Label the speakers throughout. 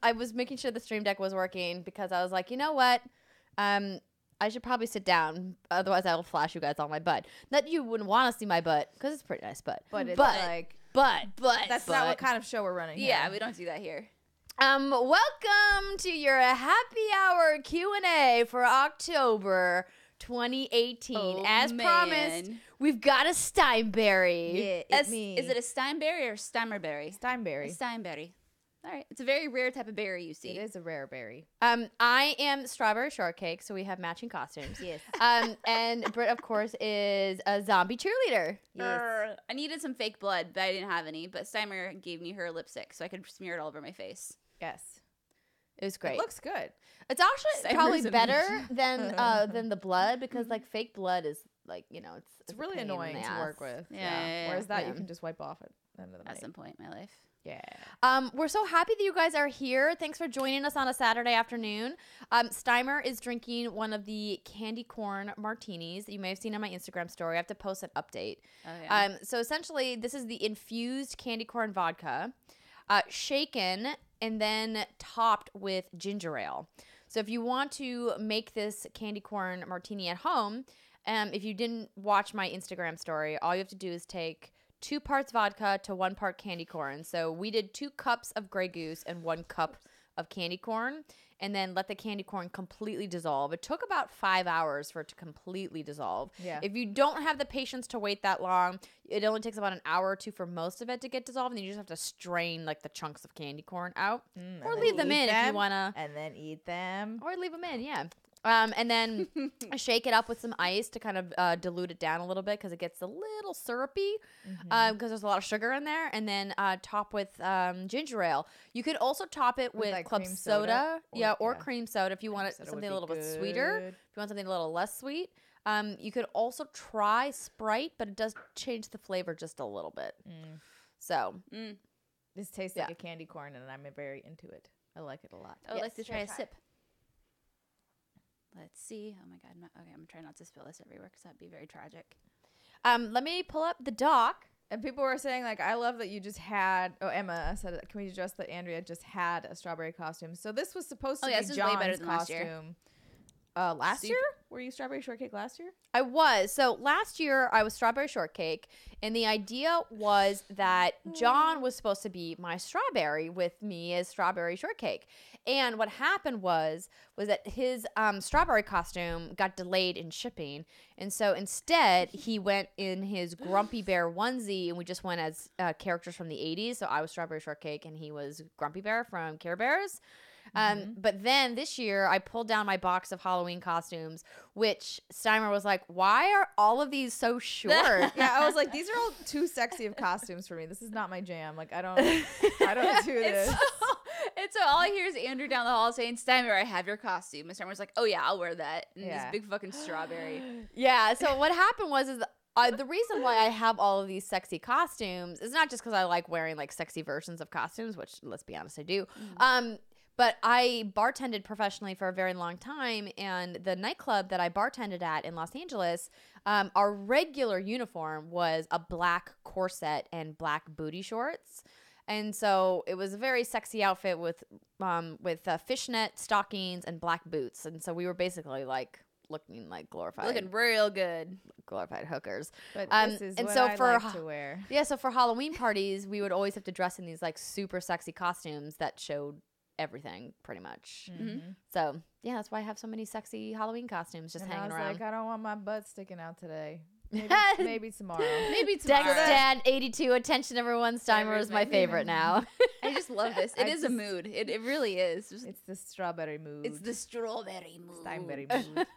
Speaker 1: I was making sure the stream deck was working because I was like, you know what? I should probably sit down. Otherwise, I will flash you guys all my butt. Not you wouldn't want to see my butt because it's a pretty nice butt.
Speaker 2: But it's that's not what kind of show we're running.
Speaker 3: Yeah,
Speaker 2: here.
Speaker 3: we don't do that here.
Speaker 1: Welcome to your happy hour Q&A for October 2018.
Speaker 3: Oh,
Speaker 1: As promised, we've got a Steinberry.
Speaker 2: Yeah, it's me.
Speaker 3: Is it a Steinberry or Steimerberry?
Speaker 2: Steinberry?
Speaker 3: A Steinberry. All right. It's a very rare type of berry you see.
Speaker 2: It is a rare berry.
Speaker 1: I am strawberry shortcake, so we have matching costumes.
Speaker 2: Yes.
Speaker 1: And Britt, of course, is a zombie cheerleader.
Speaker 2: Yes.
Speaker 3: I needed some fake blood, but I didn't have any. But Steimer gave me her lipstick, so I could smear it all over my face.
Speaker 2: Yes.
Speaker 1: It was great.
Speaker 2: It looks good.
Speaker 1: It's actually
Speaker 3: Steimer's
Speaker 1: probably
Speaker 3: amazing.
Speaker 1: better than the blood because like fake blood is like it's
Speaker 2: It's really
Speaker 1: a pain in
Speaker 2: annoying
Speaker 1: the
Speaker 2: to
Speaker 1: ass.
Speaker 2: work with.
Speaker 3: Yeah.
Speaker 2: Whereas that you
Speaker 1: Yeah.
Speaker 2: can just wipe off at the end of the
Speaker 3: At
Speaker 2: night.
Speaker 3: some point in my life.
Speaker 2: Yeah.
Speaker 1: We're so happy that you guys are here. Thanks for joining us on a Saturday afternoon. Steimer is drinking one of the candy corn martinis that you may have seen on my Instagram story. I have to post an update.
Speaker 3: Oh, yeah.
Speaker 1: So essentially, this is the infused candy corn vodka, shaken and then topped with ginger ale. So if you want to make this candy corn martini at home, if you didn't watch my Instagram story, all you have to do is take 2 parts vodka to 1 part candy corn. So we did 2 cups of Grey Goose and 1 cup of candy corn, and then let the candy corn completely dissolve. It took about 5 hours for it to completely dissolve.
Speaker 2: Yeah.
Speaker 1: If you don't have the patience to wait that long, it only takes about an hour or 2 for most of it to get dissolved, and you just have to strain like the chunks of candy corn out, or leave them in if you wanna,
Speaker 2: And then eat them.
Speaker 1: or leave them in, yeah. And then shake it up with some ice to kind of dilute it down a little bit because it gets a little syrupy because there's a lot of sugar in there. And then top with ginger ale. You could also top it with
Speaker 2: like
Speaker 1: club
Speaker 2: cream
Speaker 1: soda.
Speaker 2: soda?
Speaker 1: Or
Speaker 2: Yeah.
Speaker 1: cream soda if you want it
Speaker 2: soda
Speaker 1: something
Speaker 2: would
Speaker 1: a little
Speaker 2: be
Speaker 1: bit sweeter.
Speaker 2: good.
Speaker 1: If you want something a little less sweet. You could also try Sprite, but it does change the flavor just a little bit. So
Speaker 2: This tastes
Speaker 1: Yeah.
Speaker 2: like a candy corn, and I'm very into it. I like it a lot.
Speaker 3: I would like to
Speaker 1: Yes,
Speaker 3: try a
Speaker 1: try it.
Speaker 3: sip. Let's see. Oh my god. Okay, I'm gonna try not to spill this everywhere because that'd be very tragic.
Speaker 1: let me pull up the doc.
Speaker 2: And people were saying, like, I love that you just had. Oh, Emma said, can we address that Andrea just had a strawberry costume? So this was supposed to
Speaker 3: yeah,
Speaker 2: be
Speaker 3: this is way better
Speaker 2: John's
Speaker 3: than last year.
Speaker 2: costume. Last
Speaker 3: Super-
Speaker 2: year? Were you strawberry shortcake last year?
Speaker 1: I was. So last year I was strawberry shortcake, and the idea was that John was supposed to be my strawberry with me as strawberry shortcake. And what happened was that his strawberry costume got delayed in shipping, and so instead he went in his Grumpy Bear onesie, and we just went as characters from the 80s. So I was strawberry shortcake, and he was Grumpy Bear from Care Bears. But then this year I pulled down my box of Halloween costumes, which Steimer was like, why are all of these so short?
Speaker 2: Yeah, I was like, these are all too sexy of costumes for me. This is not my jam. Like, I don't do this.
Speaker 3: And so all I hear is Andrew down the hall saying, Steimer, I have your costume. And Steimer's like, oh yeah, I'll wear that. And
Speaker 2: Yeah.
Speaker 3: this big fucking strawberry.
Speaker 1: Yeah, so what happened was the reason why I have all of these sexy costumes is not just because I like wearing like sexy versions of costumes, which let's be honest, I do. But I bartended professionally for a very long time, and the nightclub that I bartended at in Los Angeles, our regular uniform was a black corset and black booty shorts. And so it was a very sexy outfit with fishnet stockings and black boots. And so we were basically like looking like
Speaker 3: Looking real good.
Speaker 1: glorified hookers.
Speaker 2: But this is
Speaker 1: and
Speaker 2: what
Speaker 1: so
Speaker 2: I
Speaker 1: for
Speaker 2: like to wear.
Speaker 1: Yeah, so for Halloween parties, we would always have to dress in these like super sexy costumes that showed everything pretty much. So yeah, that's why I have so many sexy Halloween costumes just
Speaker 2: And I
Speaker 1: hanging
Speaker 2: was
Speaker 1: around.
Speaker 2: like, I don't want my butt sticking out today. Maybe tomorrow.
Speaker 3: Maybe
Speaker 1: Dex
Speaker 3: tomorrow.
Speaker 1: Dad 82, attention everyone, Steimer is my favorite now.
Speaker 3: I just love this. It
Speaker 2: I
Speaker 3: is a
Speaker 2: just-
Speaker 3: mood. It really is.
Speaker 2: It's the strawberry mood.
Speaker 3: It's the strawberry mood.
Speaker 2: Steinberry mood.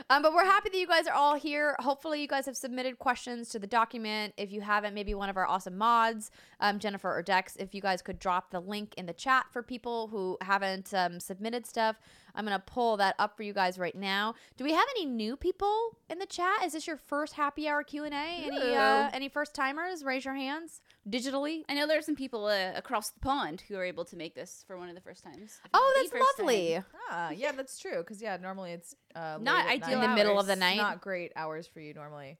Speaker 1: But we're happy that you guys are all here. Hopefully you guys have submitted questions to the document. If you haven't, maybe one of our awesome mods, Jennifer or Dex, if you guys could drop the link in the chat for people who haven't submitted stuff. I'm going to pull that up for you guys right now. Do we have any new people in the chat? Is this your first happy hour Q&A? Any first timers? Raise your hands digitally.
Speaker 3: I know there are some people across the pond who are able to make this for one of the first times. if
Speaker 1: Oh,
Speaker 3: not the
Speaker 1: that's
Speaker 3: first
Speaker 1: lovely.
Speaker 3: time.
Speaker 2: Yeah, that's true. Because, yeah, normally it's
Speaker 3: Not
Speaker 2: late at
Speaker 3: ideal
Speaker 1: In the middle of the
Speaker 2: It's
Speaker 1: night.
Speaker 2: not great hours for you normally.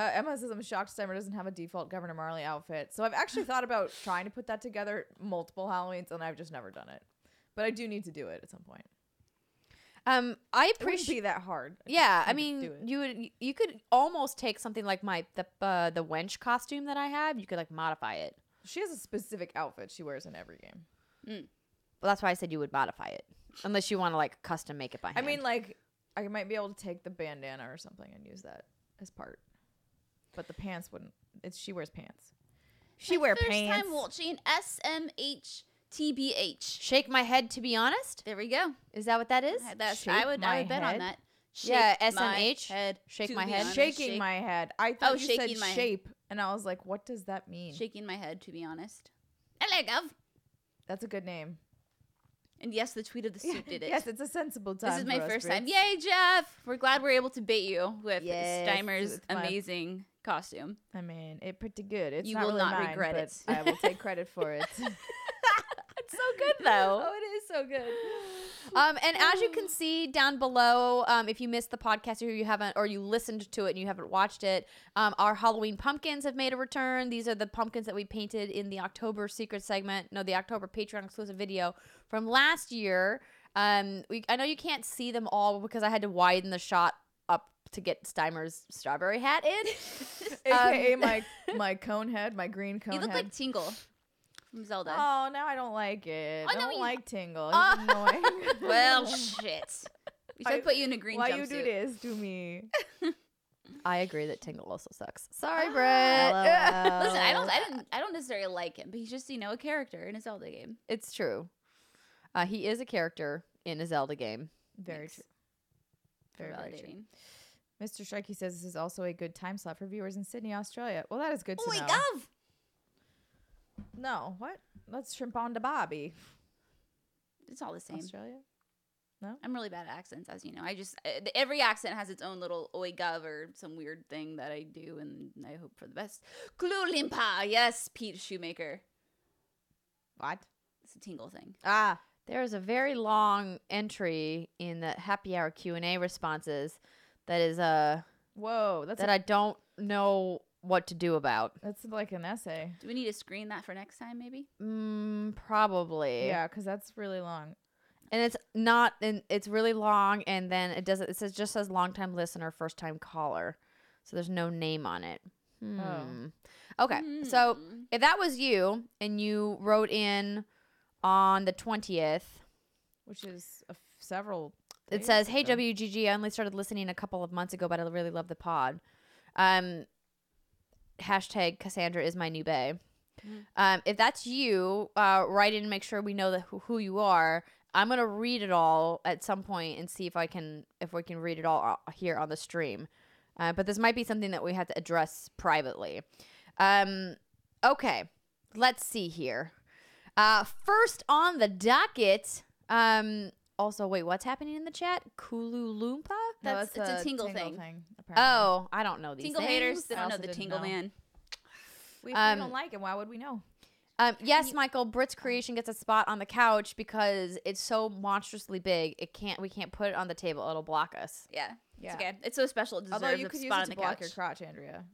Speaker 2: Emma says, I'm shocked Steimer doesn't have a default Governor Marley outfit. So I've actually thought about trying to put that together multiple Halloweens, and I've just never done it. But I do need to do it at some point.
Speaker 1: I
Speaker 2: It wouldn't
Speaker 1: appreciate.
Speaker 2: be that hard.
Speaker 1: Yeah, I
Speaker 2: could
Speaker 1: mean,
Speaker 2: do it.
Speaker 1: you could almost take something like the wench costume that I have. You could like modify it.
Speaker 2: She has a specific outfit she wears in every game.
Speaker 1: Well, that's why I said you would modify it, unless you want to like custom make it by hand.
Speaker 2: I mean, like, I might be able to take the bandana or something and use that as part. But the pants wouldn't. She wears pants. She wears
Speaker 3: First
Speaker 2: pants.
Speaker 3: time watching SMHTBH.
Speaker 1: shake my head. To be honest,
Speaker 3: There we go.
Speaker 1: is that what that is?
Speaker 3: I would bet
Speaker 2: head?
Speaker 3: on that.
Speaker 1: Yeah,
Speaker 3: Shake my
Speaker 1: SMH.
Speaker 3: head.
Speaker 1: Shake
Speaker 3: to
Speaker 1: my
Speaker 3: be
Speaker 1: head.
Speaker 3: honest.
Speaker 2: Shaking
Speaker 3: Shake-
Speaker 2: my head. I thought you said
Speaker 3: shaking my head.
Speaker 2: shape, and I was like, what does that mean?
Speaker 3: Shaking my head, to be honest. Hello, Gov.
Speaker 2: That's a good name.
Speaker 3: And yes, the tweet of the suit did it.
Speaker 2: Yes, it's a sensible time.
Speaker 3: This is my
Speaker 2: for us,
Speaker 3: first time.
Speaker 2: Brits.
Speaker 3: Yay, Jeff! We're glad we're able to bait you with
Speaker 2: Yes,
Speaker 3: Steimer's
Speaker 2: it's fun.
Speaker 3: amazing costume.
Speaker 2: I mean, it's pretty good. It's
Speaker 3: You
Speaker 2: not
Speaker 3: will
Speaker 2: really
Speaker 3: not
Speaker 2: mine,
Speaker 3: regret
Speaker 2: but
Speaker 3: it.
Speaker 2: I will take credit for it.
Speaker 1: It's so good though.
Speaker 3: Oh, it is so good.
Speaker 1: And as you can see down below, if you missed the podcast or you haven't, or you listened to it and you haven't watched it, our Halloween pumpkins have made a return. These are the pumpkins that we painted in the October secret segment, the October Patreon exclusive video from last year. I know you can't see them all because I had to widen the shot up to get Steimer's strawberry hat in.
Speaker 2: AKA my cone head, my green cone
Speaker 3: You look
Speaker 2: head.
Speaker 3: like Tingle from Zelda.
Speaker 2: Oh, now I don't like it.
Speaker 3: Oh,
Speaker 2: I
Speaker 3: no,
Speaker 2: don't
Speaker 3: you-
Speaker 2: like Tingle. It's annoying.
Speaker 3: Well, shit. We should put you in a green
Speaker 2: Why
Speaker 3: jumpsuit.
Speaker 2: you do this to me?
Speaker 1: I agree that Tingle also sucks. Sorry, Brett.
Speaker 3: Listen, I don't necessarily like him, but he's just a character in a Zelda game.
Speaker 1: It's true. He is a character in a Zelda game.
Speaker 2: Very
Speaker 3: Thanks
Speaker 2: true.
Speaker 3: for
Speaker 2: Very, very true.
Speaker 3: validating.
Speaker 2: Mr. Strikey says this is also a good time slot for viewers in Sydney, Australia. Well, that is good to
Speaker 3: Oh my
Speaker 2: know.
Speaker 3: god!
Speaker 2: No, what? Let's shrimp on to Bobby.
Speaker 3: It's all the same.
Speaker 2: Australia?
Speaker 3: I'm really bad at accents, as you know. Every accent has its own little oi gov or some weird thing that I do, and I hope for the best. Klulimpa, yes, Pete Shoemaker.
Speaker 2: What?
Speaker 3: It's a Tingle thing.
Speaker 2: Ah,
Speaker 1: There's a very long entry in the happy hour Q&A responses that is
Speaker 2: whoa.
Speaker 1: that I don't know what to do about.
Speaker 2: That's like an essay.
Speaker 3: Do we need to screen that for next time, maybe?
Speaker 1: Probably.
Speaker 2: Yeah, because that's really long.
Speaker 1: And it's not, and it's really long, and then it doesn't. It says just says long time listener, first time caller, so there's no name on it. Okay, so if that was you and you wrote in on the 20th,
Speaker 2: Which is several.
Speaker 1: it
Speaker 2: days
Speaker 1: says, "Hey
Speaker 2: ago.
Speaker 1: WGG, I only started listening a couple of months ago, but I really love the pod." Hashtag Cassandra is my new bae. If that's you, write in and make sure we know that who you are. I'm gonna read it all at some point and see if we can read it all here on the stream. But this might be something that we have to address privately. Okay, let's see here. First on the docket. Also, wait, what's happening in the chat? Kululumpa?
Speaker 2: No,
Speaker 3: It's a Tingle thing.
Speaker 2: apparently.
Speaker 1: Oh, I don't know these
Speaker 3: Tingle
Speaker 1: things.
Speaker 3: haters, they
Speaker 2: I
Speaker 3: don't know
Speaker 2: also
Speaker 3: the
Speaker 2: didn't
Speaker 3: Tingle
Speaker 2: know.
Speaker 3: man.
Speaker 2: If we
Speaker 1: Um,
Speaker 2: don't like him, why would we know?
Speaker 1: Yes, Michael. Brit's creation gets a spot on the couch because it's so monstrously big. We can't put it on the table. It'll block us.
Speaker 3: Yeah,
Speaker 2: Yeah.
Speaker 3: it's okay. It's so special. It deserves
Speaker 2: Although you
Speaker 3: a
Speaker 2: could use
Speaker 3: spot
Speaker 2: it
Speaker 3: on
Speaker 2: to
Speaker 3: the
Speaker 2: block
Speaker 3: couch.
Speaker 2: your crotch, Andrea.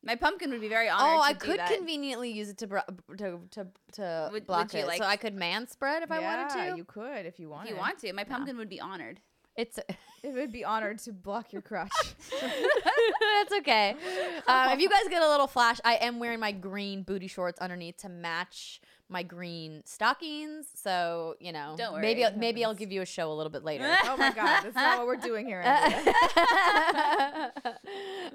Speaker 3: My pumpkin would be very honored.
Speaker 1: Oh,
Speaker 3: to
Speaker 1: I
Speaker 3: do
Speaker 1: could
Speaker 3: that.
Speaker 1: conveniently use it to
Speaker 3: Would
Speaker 1: block
Speaker 3: you
Speaker 1: it.
Speaker 3: like-
Speaker 1: So I could man spread if I wanted to.
Speaker 2: you could if you wanted.
Speaker 3: If you want to, my pumpkin would be honored.
Speaker 1: It's
Speaker 2: It would be honored to block your crotch.
Speaker 1: that's okay. If you guys get a little flash, I am wearing my green booty shorts underneath to match my green stockings. So
Speaker 3: Don't worry.
Speaker 1: maybe I'll give you a show a little bit later.
Speaker 2: Oh my god, that's not what we're doing here, Andrea.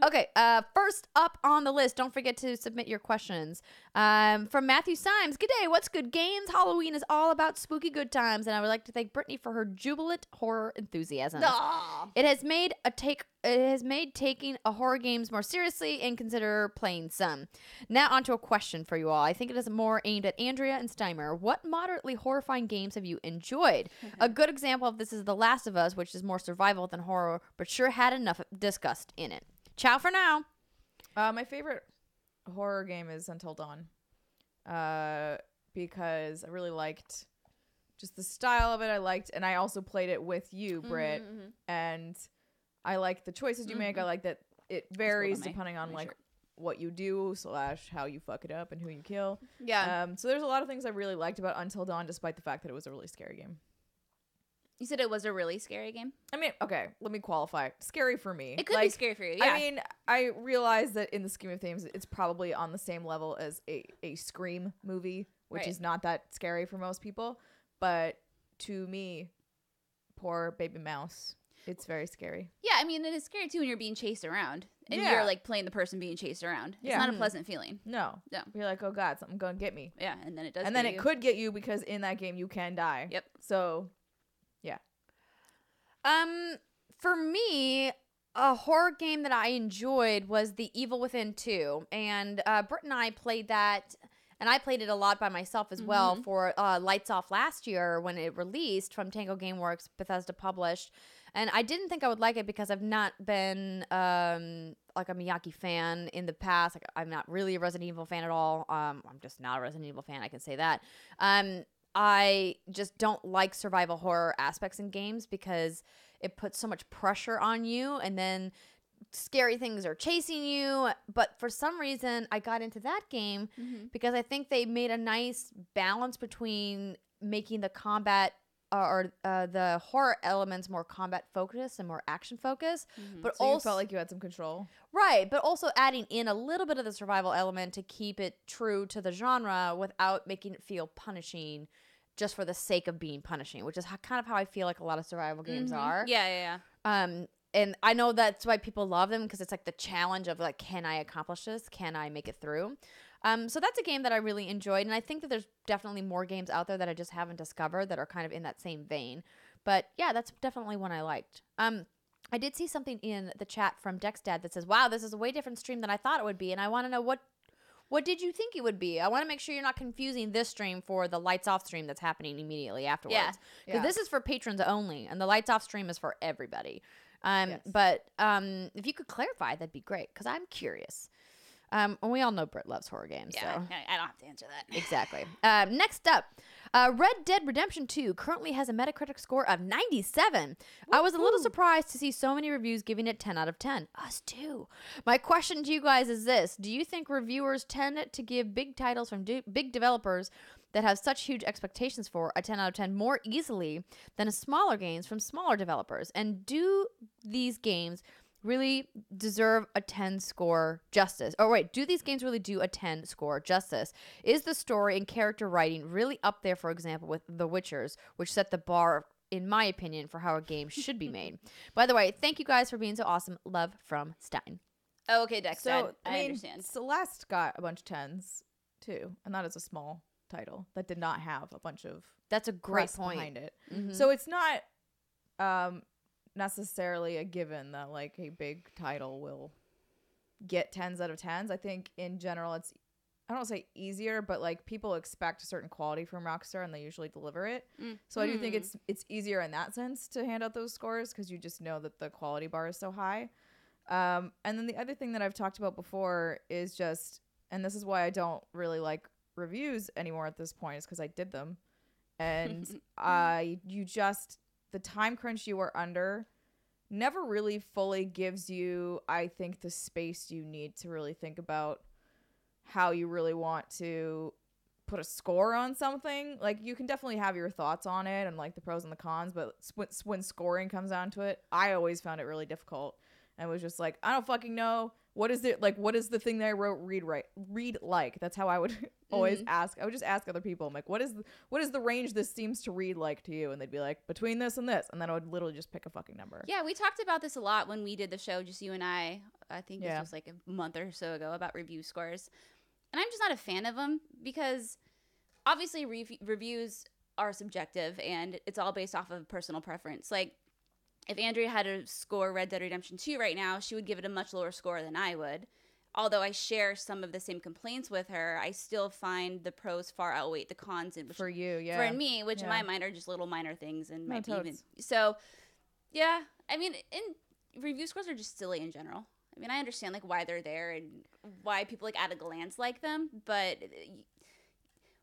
Speaker 1: Okay, first up on the list, don't forget to submit your questions. From Matthew Symes, G'day, what's good games? Halloween is all about spooky good times, and I would like to thank Brittany for her jubilant horror enthusiasm.
Speaker 3: Aw.
Speaker 1: It has made taking a horror games more seriously and consider playing some. Now onto a question for you all. I think it is more aimed at Andrea and Steimer. What moderately horrifying games have you enjoyed? A good example of this is The Last of Us, which is more survival than horror, but sure had enough disgust in it. Ciao for now.
Speaker 2: My favorite horror game is Until Dawn, because I really liked just the style of it. And I also played it with you, Britt, and I like the choices you make. I like that it varies
Speaker 3: my-
Speaker 2: depending on
Speaker 3: my
Speaker 2: like
Speaker 3: shirt.
Speaker 2: what you do / how you fuck it up and who you kill.
Speaker 3: Yeah.
Speaker 2: So there's a lot of things I really liked about Until Dawn, despite the fact that it was a really scary game.
Speaker 3: You said it was a really scary game.
Speaker 2: I mean, okay, let me qualify. Scary for me.
Speaker 3: It could be scary for you. Yeah.
Speaker 2: I mean, I realize that in the scheme of things, it's probably on the same level as a Scream movie, which
Speaker 3: Right.
Speaker 2: is not that scary for most people. But to me, poor baby mouse, it's very scary.
Speaker 3: yeah, I mean, it is scary too when you're being chased around and
Speaker 2: Yeah.
Speaker 3: you're like playing the person being chased around. It's
Speaker 2: Yeah.
Speaker 3: not a pleasant feeling.
Speaker 2: No.
Speaker 3: No.
Speaker 2: You're like, oh God, something's going to get me.
Speaker 3: Yeah, and then it does.
Speaker 2: And then
Speaker 3: get
Speaker 2: it
Speaker 3: you.
Speaker 2: could get you because in that game you can die.
Speaker 3: Yep.
Speaker 2: So,
Speaker 1: For me, a horror game that I enjoyed was The Evil Within 2. And Britt and I played that, and I played it a lot by myself as well for Lights Off last year when it released from Tango Gameworks, Bethesda published. And I didn't think I would like it because I've not been like a Miyake fan in the past. Like, I'm not really a Resident Evil fan at all. I'm just not a Resident Evil fan. I can say that. I just don't like survival horror aspects in games because it puts so much pressure on you, and then scary things are chasing you. But for some reason, I got into that game because I think they made a nice balance between making the combat or the horror elements more combat focused and more action focused, but
Speaker 2: so you
Speaker 1: also
Speaker 2: felt like you had some control.
Speaker 1: right, but also adding in a little bit of the survival element to keep it true to the genre without making it feel punishing just for the sake of being punishing, which is kind of how I feel like a lot of survival games are.
Speaker 3: Yeah.
Speaker 1: And I know that's why people love them, because it's like the challenge of like, can I accomplish this? Can I make it through? So that's a game that I really enjoyed, and I think that there's definitely more games out there that I just haven't discovered that are kind of in that same vein. But yeah, that's definitely one I liked. I did see something in the chat from Dexdad that says, "Wow, this is a way different stream than I thought it would be," and I want to know what did you think it would be? I want to make sure you're not confusing this stream for the Lights Off stream that's happening immediately afterwards.
Speaker 3: Yeah.
Speaker 1: Because
Speaker 2: Yeah.
Speaker 1: this is for patrons only, and the Lights Off stream is for everybody.
Speaker 2: Yes.
Speaker 1: But if you could clarify, that'd be great, because I'm curious. And we all know Britt loves horror games.
Speaker 3: Yeah.
Speaker 1: So.
Speaker 3: I don't have to answer that.
Speaker 1: Exactly. Next up, Red Dead Redemption 2 currently has a Metacritic score of 97. I was a little surprised to see so many reviews giving it 10 out of 10. Us too. My question to you guys is this. Do you think reviewers tend to give big titles from big developers that have such huge expectations for a 10 out of 10 more easily than smaller games from smaller developers? And do these games really deserve a 10 score justice? Oh, wait, do these games really do a 10 score justice? Is the story and character writing really up there, for example, with The Witchers, which set the bar, in my opinion, for how a game should be made? By the way, thank you guys for being so awesome. Love from Stein.
Speaker 3: Oh, okay, Dex.
Speaker 2: So
Speaker 3: I
Speaker 2: mean,
Speaker 3: understand.
Speaker 2: Celeste got a bunch of 10s too, and that is a small title that did not have a bunch of
Speaker 1: That's a great
Speaker 2: press
Speaker 1: point.
Speaker 2: behind it.
Speaker 1: Mhm.
Speaker 2: So it's not necessarily a given that like a big title will get 10s out of 10s. I think in general it's, I don't say easier, but like people expect a certain quality from Rockstar and they usually deliver it. So I do think it's easier in that sense to hand out those scores because you just know that the quality bar is so high. And then the other thing that I've talked about before is just, and this is why I don't really like reviews anymore at this point, is because I did them. And the time crunch you are under never really fully gives you, I think, the space you need to really think about how you really want to put a score on something. Like, you can definitely have your thoughts on it and like the pros and the cons, but when scoring comes down to it, I always found it really difficult and was just like, I don't fucking know. What is it like? What is the thing that I wrote read like? That's how I would always ask. I would just ask other people. I'm like, what is the range this seems to read like to you? And they'd be like, between this and this. And then I would literally just pick a fucking number.
Speaker 3: Yeah, we talked about this a lot when we did the show, just you and I. I think this was like a month or so ago, about review scores. And I'm just not a fan of them because obviously reviews are subjective and it's all based off of personal preference. Like, if Andrea had to score Red Dead Redemption 2 right now, she would give it a much lower score than I would. Although I share some of the same complaints with her, I still find the pros far outweigh the cons.
Speaker 2: For you, yeah.
Speaker 3: For me, which in my mind are just little minor things and
Speaker 2: No,
Speaker 3: might be even.
Speaker 2: totes.
Speaker 3: So, yeah, I mean, review scores are just silly in general. I mean, I understand like why they're there and why people like at a glance like them, but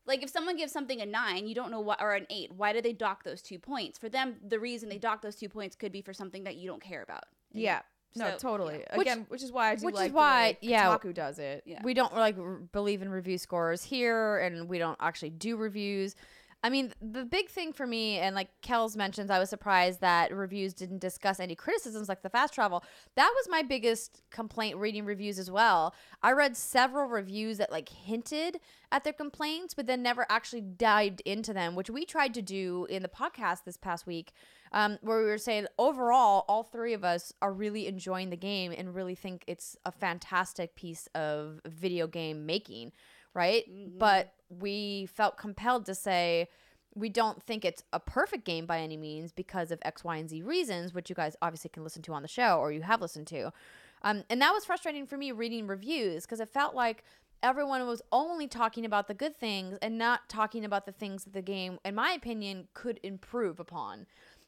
Speaker 3: like if someone gives something a 9, you don't know why, or an 8, why do they dock those 2 points? For them, the reason they dock those 2 points could be for something that you don't care about.
Speaker 2: Yeah. No,
Speaker 3: So,
Speaker 2: totally.
Speaker 3: yeah.
Speaker 2: Again, which is why I do
Speaker 1: which is
Speaker 2: like
Speaker 1: why,
Speaker 2: the way
Speaker 1: yeah,
Speaker 2: Kotaku does it.
Speaker 3: Yeah.
Speaker 1: we don't like believe in review scores here, and we don't actually do reviews. I mean, the big thing for me, and like Kels mentions, I was surprised that reviews didn't discuss any criticisms like the fast travel. That was my biggest complaint reading reviews as well. I read several reviews that like hinted at their complaints, but then never actually dived into them, which we tried to do in the podcast this past week, where we were saying overall, all three of us are really enjoying the game and really think it's a fantastic piece of video game making, right?
Speaker 3: Mhm.
Speaker 1: But we felt compelled to say we don't think it's a perfect game by any means because of X, Y, and Z reasons, which you guys obviously can listen to on the show or you have listened to. And that was frustrating for me reading reviews because it felt like everyone was only talking about the good things and not talking about the things that the game, in my opinion, could improve upon.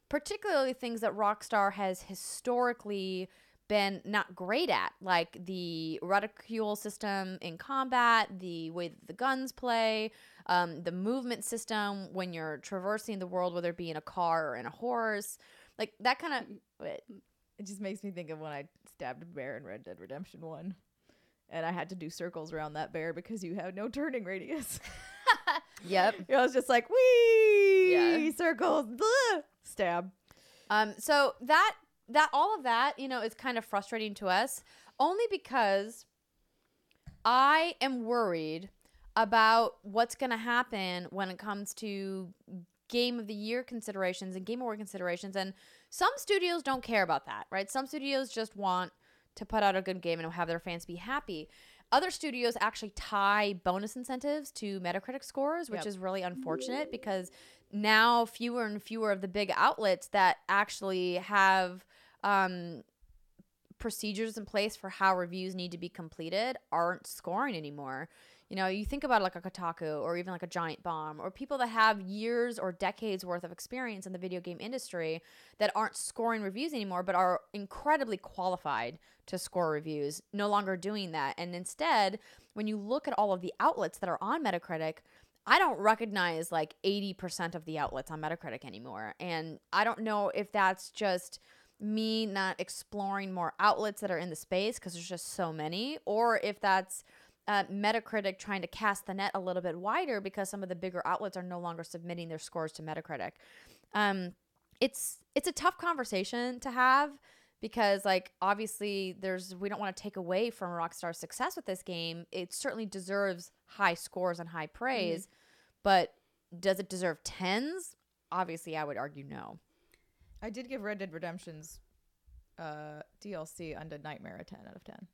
Speaker 1: Particularly things that Rockstar has historically been not great at, like the reticule system in combat, the way that the guns play, the movement system when you're traversing the world, whether it be in a car or in a horse, like that kind of.
Speaker 2: It just makes me think of when I stabbed a bear in Red Dead Redemption 1. And I had to do circles around that bear because you have no turning radius.
Speaker 1: Yep.
Speaker 2: I was just like, wee,
Speaker 3: Yeah.
Speaker 2: circles, blah, stab.
Speaker 1: So that all of that, you know, is kind of frustrating to us only because I am worried about what's going to happen when it comes to game of the year considerations and game award considerations. And some studios don't care about that, right? Some studios just want to put out a good game and have their fans be happy. Other studios actually tie bonus incentives to Metacritic scores, which
Speaker 2: Yep.
Speaker 1: is really unfortunate because now fewer and fewer of the big outlets that actually have procedures in place for how reviews need to be completed aren't scoring anymore. You know, you think about it like a Kotaku or even like a Giant Bomb or people that have years or decades worth of experience in the video game industry that aren't scoring reviews anymore but are incredibly qualified to score reviews, no longer doing that. And instead, when you look at all of the outlets that are on Metacritic, I don't recognize like 80% of the outlets on Metacritic anymore. And I don't know if that's just me not exploring more outlets that are in the space because there's just so many, or if that's Metacritic trying to cast the net a little bit wider because some of the bigger outlets are no longer submitting their scores to Metacritic. It's a tough conversation to have because, like, obviously we don't want to take away from Rockstar's success with this game. It certainly deserves high scores and high praise, but does it deserve 10s? Obviously, I would argue no.
Speaker 2: I did give Red Dead Redemption's DLC Undead Nightmare a 10 out of 10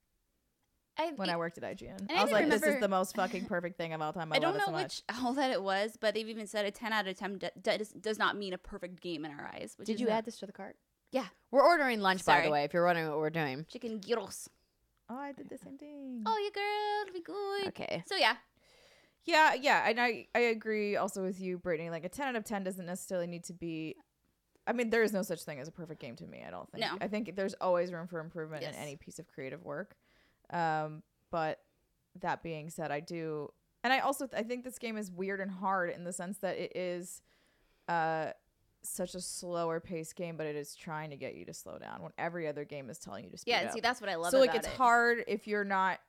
Speaker 2: when I worked at IGN.
Speaker 3: And
Speaker 2: I was like, this is
Speaker 3: remember-
Speaker 2: the most fucking perfect thing of all time.
Speaker 3: I don't
Speaker 2: love it
Speaker 3: know
Speaker 2: so much.
Speaker 3: which outlet it was, but they've even said a 10 out of 10 does not mean a perfect game in our eyes. Which
Speaker 1: Did
Speaker 3: is
Speaker 1: you add this to the cart?
Speaker 3: Yeah.
Speaker 1: We're ordering lunch, by the
Speaker 3: Sorry.
Speaker 1: way, if you're wondering what we're doing.
Speaker 3: chicken gyros?
Speaker 2: Oh, I did the same thing.
Speaker 3: Oh, you girl, be good.
Speaker 1: Okay.
Speaker 3: So yeah,
Speaker 2: Yeah, and I agree also with you, Brittany. Like a 10 out of 10 doesn't necessarily need to be. I mean, there is no such thing as a perfect game to me. I don't think.
Speaker 3: No.
Speaker 2: I think there's always room for improvement
Speaker 3: Yes.
Speaker 2: in any piece of creative work. But that being said, I do, and I also I think this game is weird and hard in the sense that it is such a slower paced game, but it is trying to get you to slow down when every other game is telling you to speed
Speaker 3: yeah.
Speaker 2: up.
Speaker 3: See, that's what I love.
Speaker 2: So like
Speaker 3: about
Speaker 2: it's
Speaker 3: it.
Speaker 2: hard if you're not,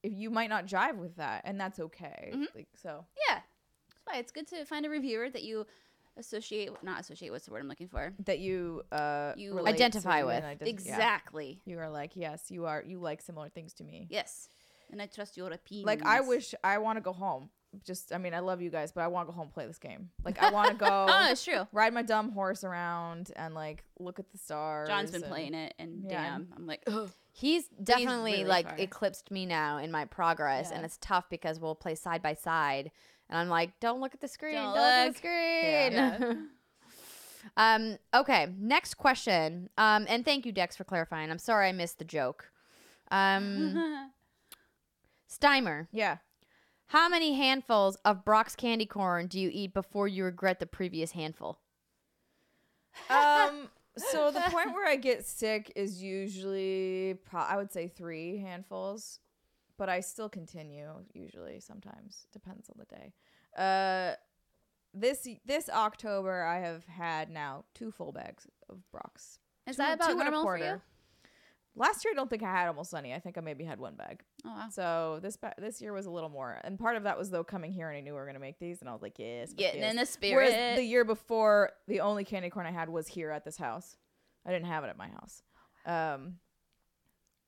Speaker 2: if you might not jive with that, and that's okay.
Speaker 3: Mhm.
Speaker 2: Like so.
Speaker 3: Yeah, that's why it's good to find a reviewer that you not associate. What's the word I'm looking for?
Speaker 2: That you
Speaker 3: You
Speaker 2: relate
Speaker 1: identify
Speaker 2: to
Speaker 1: with.
Speaker 2: and yeah.
Speaker 3: Exactly.
Speaker 2: You are like, yes, you like similar things to me.
Speaker 3: Yes, and I trust your opinions.
Speaker 2: Like I want to go home. Just I mean, I love you guys, but I want to go home and play this game. Like I want to go
Speaker 3: Oh, it's true.
Speaker 2: ride my dumb horse around and like look at the stars.
Speaker 3: John's been
Speaker 2: and-
Speaker 3: playing it, and
Speaker 2: Yeah.
Speaker 3: damn, I'm like, ugh.
Speaker 1: He's definitely
Speaker 3: really
Speaker 1: like
Speaker 3: far.
Speaker 1: eclipsed me now in my progress,
Speaker 3: Yeah.
Speaker 1: and it's tough because we'll play side by side, and I'm like, don't look at the screen,
Speaker 3: Don't
Speaker 1: don't look at the
Speaker 3: look.
Speaker 1: screen.
Speaker 3: Yeah.
Speaker 1: Okay, next question. And thank you, Dex, for clarifying. I'm sorry I missed the joke. Steimer,
Speaker 2: Yeah.
Speaker 1: how many handfuls of Brock's candy corn do you eat before you regret the previous handful?
Speaker 2: So the point where I get sick is usually I would say 3 handfuls, but I still continue usually. Sometimes depends on the day. This October I have had now 2 full bags of Brock's.
Speaker 3: Is
Speaker 2: Two-
Speaker 3: that about
Speaker 2: 2 and a
Speaker 3: normal for
Speaker 2: quarter.
Speaker 3: you?
Speaker 2: Last year, I don't think I had Almost Sunny. I think I maybe had one bag.
Speaker 3: Oh wow.
Speaker 2: So this year was a little more. And part of that was, though, coming here and I knew we were going to make these. And I was like, yes.
Speaker 3: Getting in the spirit.
Speaker 2: Whereas the year before, the only candy corn I had was here at this house. I didn't have it at my house.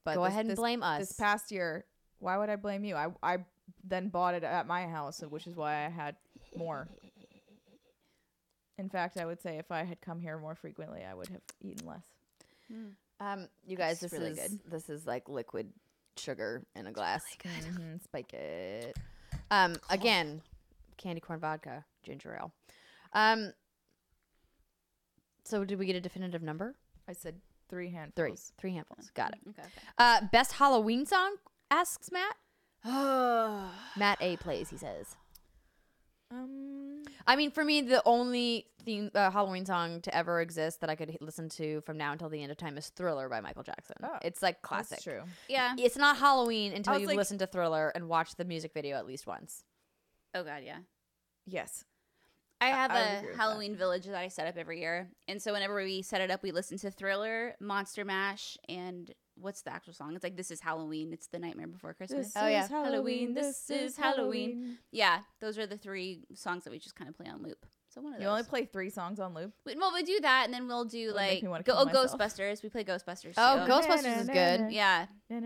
Speaker 2: But
Speaker 1: Go ahead and blame us.
Speaker 2: This past year, why would I blame you? I then bought it at my house, which is why I had more. In fact, I would say if I had come here more frequently, I would have eaten less.
Speaker 1: You guys,
Speaker 3: It's
Speaker 1: this
Speaker 3: really
Speaker 1: is
Speaker 3: good.
Speaker 1: this is like liquid sugar in a glass.
Speaker 2: Spike it.
Speaker 1: Again, candy corn vodka, ginger ale. So did we get a definitive number?
Speaker 2: I said 3 handfuls.
Speaker 1: Three handfuls. Got it.
Speaker 3: Okay.
Speaker 1: Best Halloween song? Asks Matt.
Speaker 3: Okay.
Speaker 1: Matt A plays. He says.
Speaker 2: Um,
Speaker 1: I mean, for me, the only Halloween song to ever exist that I could listen to from now until the end of time is "Thriller" by Michael Jackson.
Speaker 2: Oh,
Speaker 1: it's like classic.
Speaker 2: That's true.
Speaker 3: Yeah.
Speaker 1: It's not Halloween until
Speaker 2: I was
Speaker 1: you've
Speaker 2: like-
Speaker 1: listened to "Thriller" and watched the music video at least once.
Speaker 3: Oh god, yeah.
Speaker 2: Yes.
Speaker 3: I have
Speaker 2: I would agree
Speaker 3: a
Speaker 2: with
Speaker 3: Halloween village that I set up every year, and so whenever we set it up, we listen to Thriller, Monster Mash, and what's the actual song? It's like "This Is Halloween." It's the Nightmare Before Christmas.
Speaker 1: Oh, yeah.
Speaker 3: Halloween, this is Halloween. Yeah, those are the 3 songs that we just kind of play on loop. So one of those.
Speaker 2: You only play 3 songs on loop?
Speaker 3: we do that, and then we'll do
Speaker 2: That'll make
Speaker 3: like
Speaker 2: me wanna kill myself.
Speaker 3: Ghostbusters. We play Ghostbusters.
Speaker 1: Oh,
Speaker 3: too.
Speaker 1: Ghostbusters is good.
Speaker 3: Yeah,
Speaker 2: And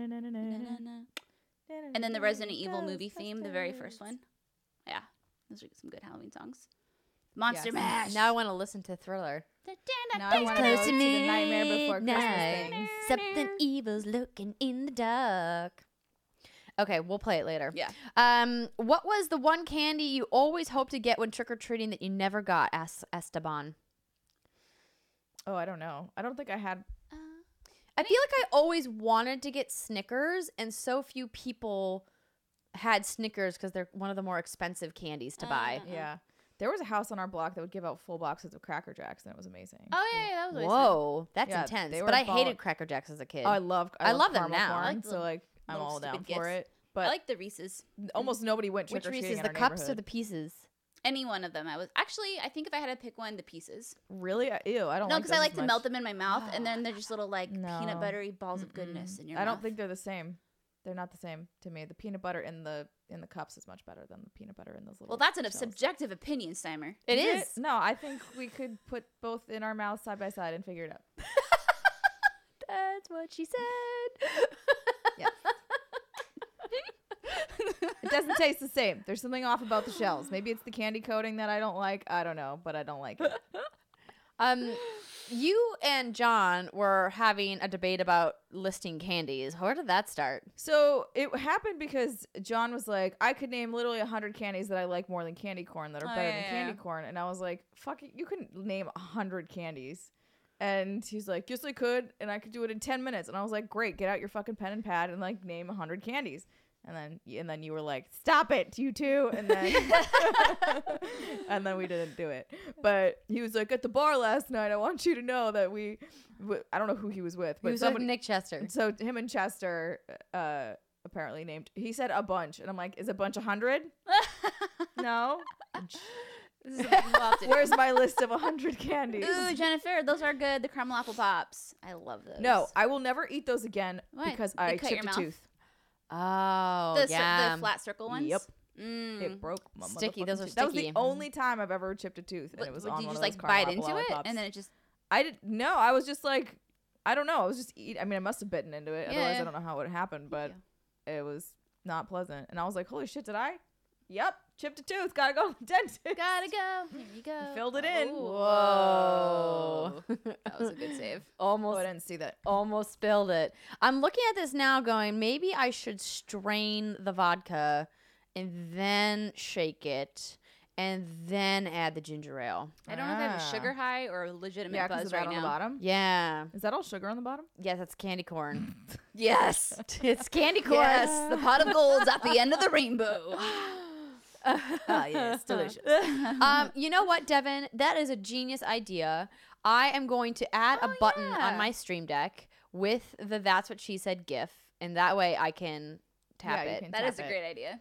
Speaker 3: and then the Resident Evil movie theme, the very first one. Yeah, those are some good Halloween songs. Monster
Speaker 2: Yes.
Speaker 3: Mash.
Speaker 1: Now I want to listen to "Thriller."
Speaker 2: Now I want to go to the Nightmare Before Christmas
Speaker 1: Midnight.
Speaker 2: thing.
Speaker 1: Something evil's looking in the dark. Okay, we'll play it later.
Speaker 3: Yeah.
Speaker 1: What was the one candy you always hoped to get when trick or treating that you never got? Asks Esteban.
Speaker 2: Oh, I don't know. I don't think I had.
Speaker 1: I feel like I always wanted to get Snickers, and so few people had Snickers because they're one of the more expensive candies to buy.
Speaker 2: Yeah. There was a house on our block that would give out full boxes of Cracker Jacks, and it was amazing.
Speaker 3: Oh yeah, that was always
Speaker 1: Whoa, that's
Speaker 2: Yeah,
Speaker 1: intense.
Speaker 2: they
Speaker 1: But
Speaker 2: were
Speaker 1: I hated
Speaker 2: ball-
Speaker 1: Cracker Jacks as a kid.
Speaker 2: Oh, I love
Speaker 1: love them
Speaker 2: caramel
Speaker 1: now.
Speaker 2: corn,
Speaker 3: I like
Speaker 2: so
Speaker 3: little-
Speaker 2: like I'm
Speaker 3: little
Speaker 2: all down
Speaker 3: stupid
Speaker 2: for
Speaker 3: gifts.
Speaker 2: it. But
Speaker 3: I like the Reese's.
Speaker 2: almost nobody went trick
Speaker 1: Which
Speaker 2: or treating
Speaker 1: Reese's?
Speaker 2: in
Speaker 1: The
Speaker 2: our
Speaker 1: cups or
Speaker 2: neighborhood.
Speaker 1: the pieces?
Speaker 3: Any one of them. I think if I had to pick one, the Pieces.
Speaker 2: Really? Ew, I don't.
Speaker 3: No,
Speaker 2: like
Speaker 3: because I
Speaker 2: those
Speaker 3: like
Speaker 2: as
Speaker 3: to
Speaker 2: much.
Speaker 3: melt them in my mouth, and then they're just little like
Speaker 2: No.
Speaker 3: peanut buttery balls of goodness in your
Speaker 2: I
Speaker 3: mouth.
Speaker 2: don't think they're the same. They're not the same to me. The peanut butter in the cups is much better than the peanut butter in those little.
Speaker 3: Well, that's a
Speaker 2: shells.
Speaker 3: subjective opinion, Steimer.
Speaker 1: It
Speaker 2: Is
Speaker 1: is.
Speaker 2: No, I think we could put both in our mouths side by side and figure it out.
Speaker 1: That's what she said.
Speaker 2: It doesn't taste the same. There's something off about the shells. Maybe it's the candy coating that I don't like. I don't know, but I don't like it.
Speaker 1: You and John were having a debate about listing candies. Where did that start?
Speaker 2: So it happened because John was like, I could name literally 100 candies that I like more than candy corn that are better than candy corn. And I was like, fuck it, you can name 100 candies. And he's like, yes, I could. And I could do it in 10 minutes. And I was like, great, get out your fucking pen and pad and like name 100 candies. And then you were like, stop it, you two. And then and then we didn't do it. But he was like, at the bar last night, I want you to know that I don't know who he was with, but
Speaker 1: He was
Speaker 2: somebody,
Speaker 1: with Nick Chester.
Speaker 2: so him and Chester apparently named. He said a bunch, and I'm like, is a bunch 100? No.
Speaker 3: This is something we'll have to do.
Speaker 2: Where's my list of 100 candies?
Speaker 3: Ooh, Jennifer, those are good. The caramel apple pops. I love those.
Speaker 2: No, I will never eat those again
Speaker 3: Why?
Speaker 2: because
Speaker 3: They
Speaker 2: I
Speaker 3: cut your
Speaker 2: chipped a
Speaker 3: mouth?
Speaker 2: tooth.
Speaker 1: Oh,
Speaker 3: the
Speaker 1: yeah.
Speaker 3: flat circle ones.
Speaker 2: Yep.
Speaker 3: Mm.
Speaker 2: It broke my
Speaker 1: Sticky,
Speaker 2: motherfucking
Speaker 1: those are
Speaker 2: tooth. That was the
Speaker 1: sticky.
Speaker 2: only time I've ever chipped a tooth, and
Speaker 3: What,
Speaker 2: it was
Speaker 3: did
Speaker 2: on
Speaker 3: you
Speaker 2: one
Speaker 3: just
Speaker 2: of
Speaker 3: like
Speaker 2: those
Speaker 3: bite
Speaker 2: caramel
Speaker 3: into
Speaker 2: apple
Speaker 3: it,
Speaker 2: lollipops.
Speaker 3: and then it just
Speaker 2: I didn't. No, I was just like, I don't know. I was just I mean, I must have bitten into it.
Speaker 3: Yeah,
Speaker 2: Otherwise,
Speaker 3: yeah.
Speaker 2: I don't know how it would happen. But it was not pleasant. And I was like, holy shit, did I? Yep, chipped a tooth. Gotta go to the dentist.
Speaker 3: gotta go. Here you go.
Speaker 2: Filled it in.
Speaker 1: Whoa.
Speaker 3: That was a good save.
Speaker 2: Oh,
Speaker 1: Almost
Speaker 2: I didn't see that.
Speaker 1: almost spilled it. I'm looking at this now going, maybe I should strain the vodka and then shake it and then add the ginger ale.
Speaker 3: I don't know if I have a
Speaker 2: Ah.
Speaker 3: sugar high or a legitimate
Speaker 2: Yeah, because
Speaker 3: buzz
Speaker 2: of that
Speaker 3: right
Speaker 2: on
Speaker 3: now.
Speaker 2: the bottom.
Speaker 1: Yeah.
Speaker 2: Is that all sugar on the bottom?
Speaker 1: Yes, that's candy corn.
Speaker 3: Yes.
Speaker 1: It's candy corn.
Speaker 3: Yes, the pot of gold's at the end of the rainbow.
Speaker 2: Ah, yes, delicious.
Speaker 1: You know what, Devin? That is a genius idea. I am going to add a button
Speaker 3: yeah.
Speaker 1: on my Stream Deck with the That's What She Said GIF, and that way I can tap
Speaker 2: Yeah, you
Speaker 1: it.
Speaker 2: can
Speaker 3: That
Speaker 2: tap
Speaker 3: is a
Speaker 2: it.
Speaker 3: great idea.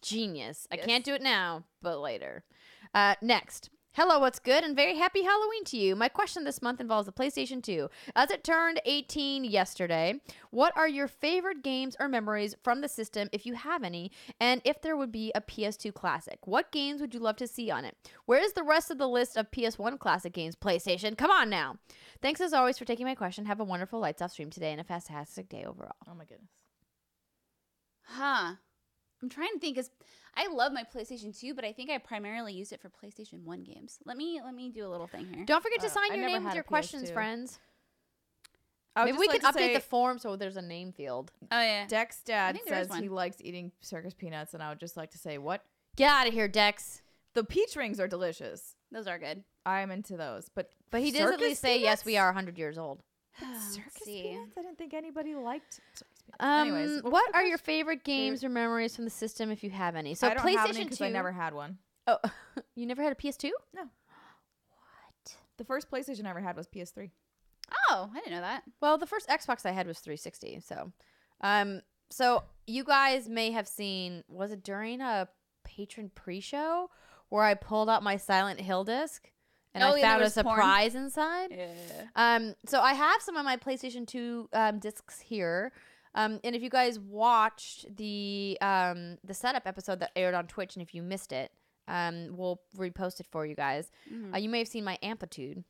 Speaker 1: Genius. I
Speaker 3: Yes.
Speaker 1: can't do it now, but later. Next, Hello, what's good? And very happy Halloween to you. My question this month involves the PlayStation 2. As it turned 18 yesterday, what are your favorite games or memories from the system, if you have any? And if there would be a PS2 classic, what games would you love to see on it? Where is the rest of the list of PS1 classic games, PlayStation? Come on now. Thanks as always for taking my question. Have a wonderful Lights Off stream today and a fantastic day overall.
Speaker 2: Oh my goodness.
Speaker 3: Huh. I'm trying to think, because I love my PlayStation 2, but I think I primarily use it for PlayStation 1 games. Let me do a little thing here.
Speaker 1: Don't forget to sign
Speaker 2: I
Speaker 1: your
Speaker 2: never
Speaker 1: name with
Speaker 2: had
Speaker 1: your
Speaker 2: a
Speaker 1: questions,
Speaker 2: PS2.
Speaker 1: friends.
Speaker 2: I would
Speaker 1: Maybe
Speaker 2: just
Speaker 1: we
Speaker 2: like
Speaker 1: can
Speaker 2: to
Speaker 1: update
Speaker 2: say
Speaker 1: the form so there's a name field.
Speaker 3: Oh, yeah.
Speaker 2: Dex
Speaker 3: I
Speaker 2: dad
Speaker 3: think there is
Speaker 2: says he
Speaker 3: one.
Speaker 2: likes eating circus peanuts, and I would just like to say, what?
Speaker 1: Get out of here, Dex.
Speaker 2: The peach rings are delicious.
Speaker 3: Those are good.
Speaker 2: I am into those, but
Speaker 1: But he does at
Speaker 2: circus
Speaker 1: least say, yes, we
Speaker 2: peanuts?
Speaker 1: are 100 years old.
Speaker 3: Let's
Speaker 2: Circus
Speaker 3: see.
Speaker 2: peanuts? I didn't think anybody liked circus peanuts.
Speaker 1: Anyways,
Speaker 2: was
Speaker 1: what
Speaker 2: the
Speaker 1: are your
Speaker 2: question?
Speaker 1: favorite games or memories from the system, if you have any? So
Speaker 2: I don't have any
Speaker 1: PlayStation
Speaker 2: because
Speaker 1: 2.
Speaker 2: I never had one.
Speaker 1: Oh, you never had a PS2?
Speaker 2: No.
Speaker 1: What?
Speaker 2: The first PlayStation I ever had was PS3.
Speaker 3: Oh, I didn't know that.
Speaker 1: Well, the first Xbox I had was 360. So you guys may have seen. Was it during a patron pre-show where I pulled out my Silent Hill disc and
Speaker 3: Oh,
Speaker 1: I
Speaker 3: yeah,
Speaker 1: found
Speaker 3: there
Speaker 1: a
Speaker 3: was porn.
Speaker 1: surprise inside?
Speaker 3: Yeah.
Speaker 1: So I have some of my PlayStation 2 discs here. And if you guys watched the setup episode that aired on Twitch, and if you missed it, we'll repost it for you guys.
Speaker 3: Mhm.
Speaker 1: You may have seen my Amplitude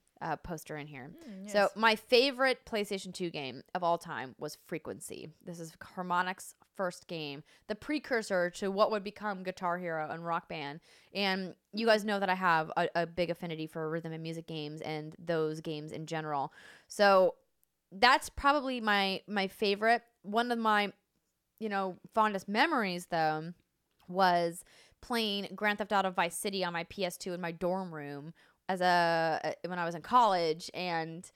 Speaker 1: poster in here.
Speaker 2: Yes.
Speaker 1: So my favorite PlayStation 2 game of all time was Frequency. This is Harmonix's first game, the precursor to what would become Guitar Hero and Rock Band. And you guys know that I have a big affinity for rhythm and music games and those games in general. So that's probably my favorite. One of my, fondest memories though was playing Grand Theft Auto Vice City on my PS2 in my dorm room when I was in college, and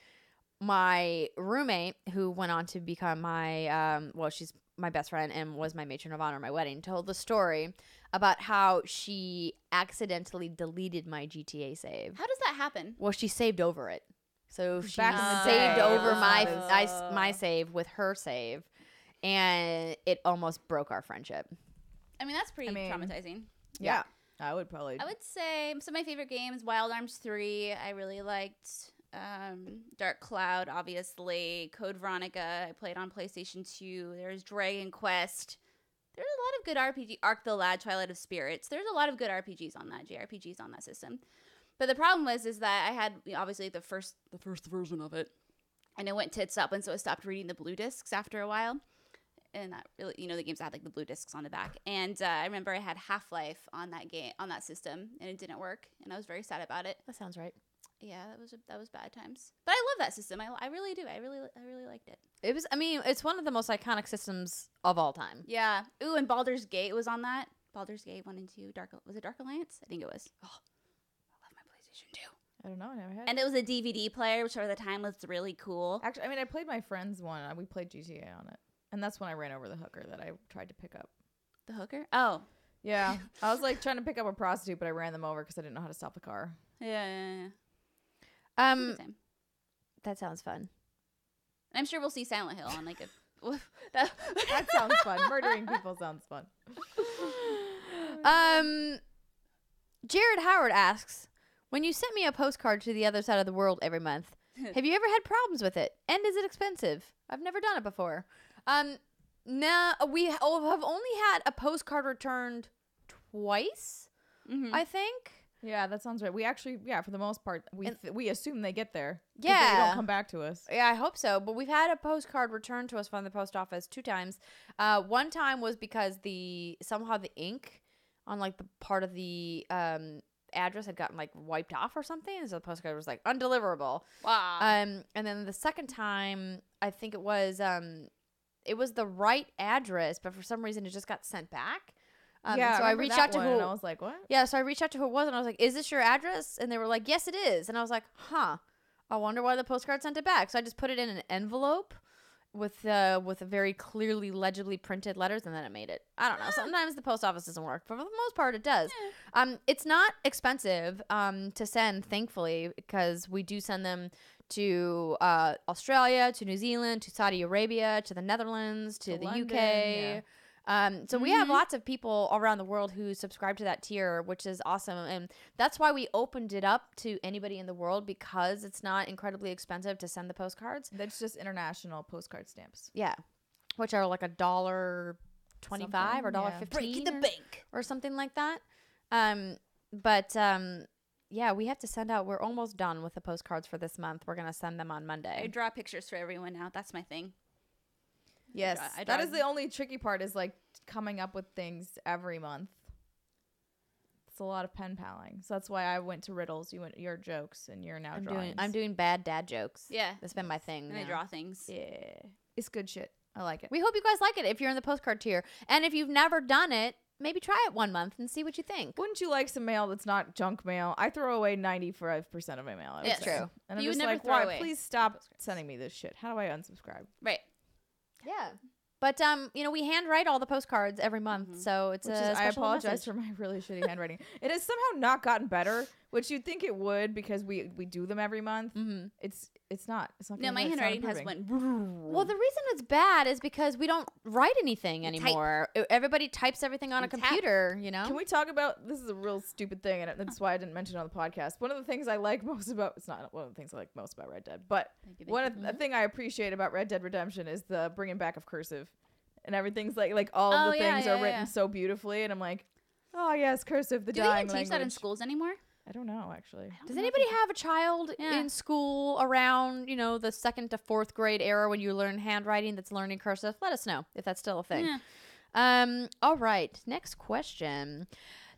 Speaker 1: my roommate, who went on to become my she's my best friend and was my matron of honor at my wedding, told the story about how she accidentally deleted my GTA save.
Speaker 3: How does that happen?
Speaker 1: Well, she saved over it. So she
Speaker 2: Back in the
Speaker 1: saved
Speaker 2: day,
Speaker 1: over
Speaker 2: it was-
Speaker 1: my save with her save, and it almost broke our friendship.
Speaker 3: I mean, that's pretty
Speaker 2: I mean,
Speaker 3: traumatizing.
Speaker 2: yeah. I would probably.
Speaker 3: I would say some of my favorite games: Wild Arms 3. I really liked Dark Cloud, obviously. Code Veronica. I played on PlayStation 2. There's Dragon Quest. There's a lot of good RPG. Ark the Lad, Twilight of Spirits. There's a lot of good RPGs on that, JRPGs on that system. But the problem is that I had obviously the first version of it, and it went tits up, and so I stopped reading the blue discs after a while. And that really, the games that had like the blue discs on the back. And I remember I had Half-Life on that system, and it didn't work, and I was very sad about it.
Speaker 1: That sounds right.
Speaker 3: Yeah, that was bad times. But I love that system. I really do. I really liked it.
Speaker 1: It's one of the most iconic systems of all time.
Speaker 3: Yeah. Ooh, and Baldur's Gate was on that. Baldur's Gate 1 and 2. Was it Dark Alliance? I think it was. Oh, I love my PlayStation 2.
Speaker 2: I don't know. I never had.
Speaker 3: And it was a DVD player, which at the time was really cool.
Speaker 2: Actually, I played my friend's one. We played GTA on it, and that's when I ran over the hooker that I tried to pick up.
Speaker 3: The hooker? Oh.
Speaker 2: Yeah, I was like trying to pick up a prostitute, but I ran them over because I didn't know how to stop the car.
Speaker 3: Yeah. Good time.
Speaker 1: That sounds fun.
Speaker 3: And I'm sure we'll see Silent Hill on like a...
Speaker 2: That sounds fun. Murdering people sounds fun.
Speaker 1: Jared Howard asks, when you sent me a postcard to the other side of the world every month, have you ever had problems with it? And is it expensive? I've never done it before. No, we have only had a postcard returned twice, I think.
Speaker 2: Yeah, that sounds right. We actually, for the most part, we assume they get there. 'Cause
Speaker 1: Yeah.
Speaker 2: they don't come back to us.
Speaker 1: Yeah, I hope so. But we've had a postcard returned to us from the post office 2 times. One time was because somehow the ink on like the part of the address had gotten like wiped off or something, and so the postcard was like undeliverable.
Speaker 3: Wow.
Speaker 1: And then the second time, I think it was the right address, but for some reason it just got sent back. So I reached out to who.
Speaker 2: and I was like, what?
Speaker 1: Yeah, so I reached out to who it was, and I was like, "Is this your address?" And they were like, "Yes, it is." And I was like, "Huh, I wonder why the postcard sent it back." So I just put it in an envelope with a very clearly, legibly printed letters, and then it made it. I don't know. Sometimes the post office doesn't work, but for the most part, it does. It's not expensive to send, thankfully, because we do send them to Australia, to New Zealand, to Saudi Arabia, to the Netherlands, to the
Speaker 2: London,
Speaker 1: UK. So we have lots of people around the world who subscribe to that tier, which is awesome. And that's why we opened it up to anybody in the world, because it's not incredibly expensive to send the postcards.
Speaker 2: That's just international postcard stamps.
Speaker 1: Yeah. Which are like $1.25 or $1.15
Speaker 3: Breaking the bank.
Speaker 1: or something like that. Yeah, we have to send out. We're almost done with the postcards for this month. We're going to send them on
Speaker 3: I
Speaker 1: Monday.
Speaker 3: draw pictures for everyone now. That's my thing.
Speaker 2: Yes,
Speaker 3: I
Speaker 2: that
Speaker 3: draw-
Speaker 2: is the only tricky part, is like coming up with things every month. It's a lot of pen paling. So that's why I went to riddles. You went your jokes, and you're now drawings.
Speaker 1: I'm doing bad dad jokes.
Speaker 3: Yeah.
Speaker 1: That's been my thing.
Speaker 3: And I
Speaker 1: now.
Speaker 3: draw things.
Speaker 2: Yeah, it's good shit. I like it.
Speaker 1: We hope you guys like it if you're in the postcard tier. And if you've never done it, maybe try it 1 month and see what you think.
Speaker 2: Wouldn't you like some mail that's not junk mail? I throw away 95% of my mail. I would
Speaker 3: It's
Speaker 2: say.
Speaker 1: true.
Speaker 2: And I'm
Speaker 3: You would
Speaker 2: just
Speaker 3: never
Speaker 2: like,
Speaker 3: throw
Speaker 2: why?
Speaker 3: away
Speaker 2: Please stop sending me this shit. How do I unsubscribe?
Speaker 3: Right.
Speaker 1: Yeah. But we handwrite all the postcards every month, so it's
Speaker 2: Which
Speaker 1: a
Speaker 2: is, I
Speaker 1: special
Speaker 2: apologize
Speaker 1: message.
Speaker 2: for my really shitty handwriting. It has somehow not gotten better, which you'd think it would, because we do them every month.
Speaker 1: Mm-hmm.
Speaker 2: It's not. It's not.
Speaker 3: No,
Speaker 2: gonna-
Speaker 3: my
Speaker 2: it's not
Speaker 3: handwriting has
Speaker 2: improving.
Speaker 3: went.
Speaker 1: Well, the reason it's bad is because we don't write anything
Speaker 3: You type.
Speaker 1: anymore. Everybody types everything on a
Speaker 3: You tap.
Speaker 1: computer, you know?
Speaker 2: Can we talk about, this is a real stupid thing, and that's why I didn't mention it on the podcast. One of the things I like most about, it's not one of the things I like most about Red Dead, but one of the thing I appreciate about Red Dead Redemption is the bringing back of cursive, and everything's like all of the things are written so beautifully, and I'm like, oh yes, cursive, the
Speaker 3: Do they
Speaker 2: dying
Speaker 3: even teach that in
Speaker 2: language.
Speaker 3: schools anymore?
Speaker 2: I don't know, actually.
Speaker 1: Does anybody have a child
Speaker 3: Yeah.
Speaker 1: in school around, the 2nd to 4th grade era when you learn handwriting that's learning cursive? Let us know if that's still a thing.
Speaker 3: Yeah.
Speaker 1: All right. Next question.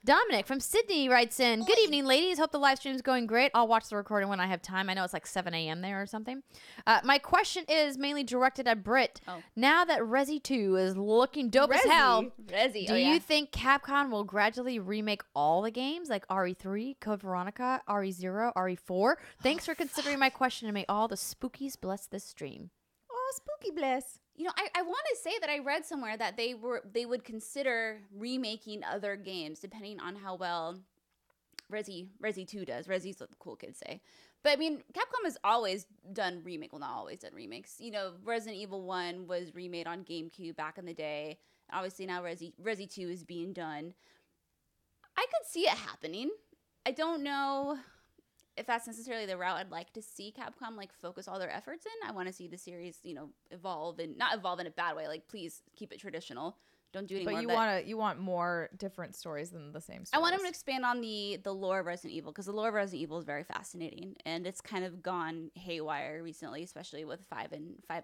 Speaker 1: Dominic from Sydney writes in, good evening, ladies. Hope the live stream is going great. I'll watch the recording when I have time. I know it's like 7 a.m. there or something. My question is mainly directed at Britt.
Speaker 3: Oh.
Speaker 1: Now that Resi 2 is looking dope as
Speaker 2: Resi?
Speaker 1: hell,
Speaker 3: Resi.
Speaker 1: do you think Capcom will gradually remake all the games like RE3, Code Veronica, RE0, RE4? Thanks for considering my question, and may all the spookies bless this stream.
Speaker 2: Oh, spooky bless.
Speaker 3: I want to say that I read somewhere that they would consider remaking other games depending on how well Resi 2 does. Resi's what the cool kids say. But I mean, Capcom has always done not always done remakes. Resident Evil 1 was remade on GameCube back in the day. Obviously now Resi 2 is being done. I could see it happening. I don't know if that's necessarily the route I'd like to see Capcom focus all their efforts in. I want to see the series, evolve, and not evolve in a bad way. Please keep it traditional. Don't do any more.
Speaker 2: But you want more different stories than the same stories.
Speaker 3: I want them to expand on the lore of Resident Evil, because the lore of Resident Evil is very fascinating, and it's kind of gone haywire recently, especially with 5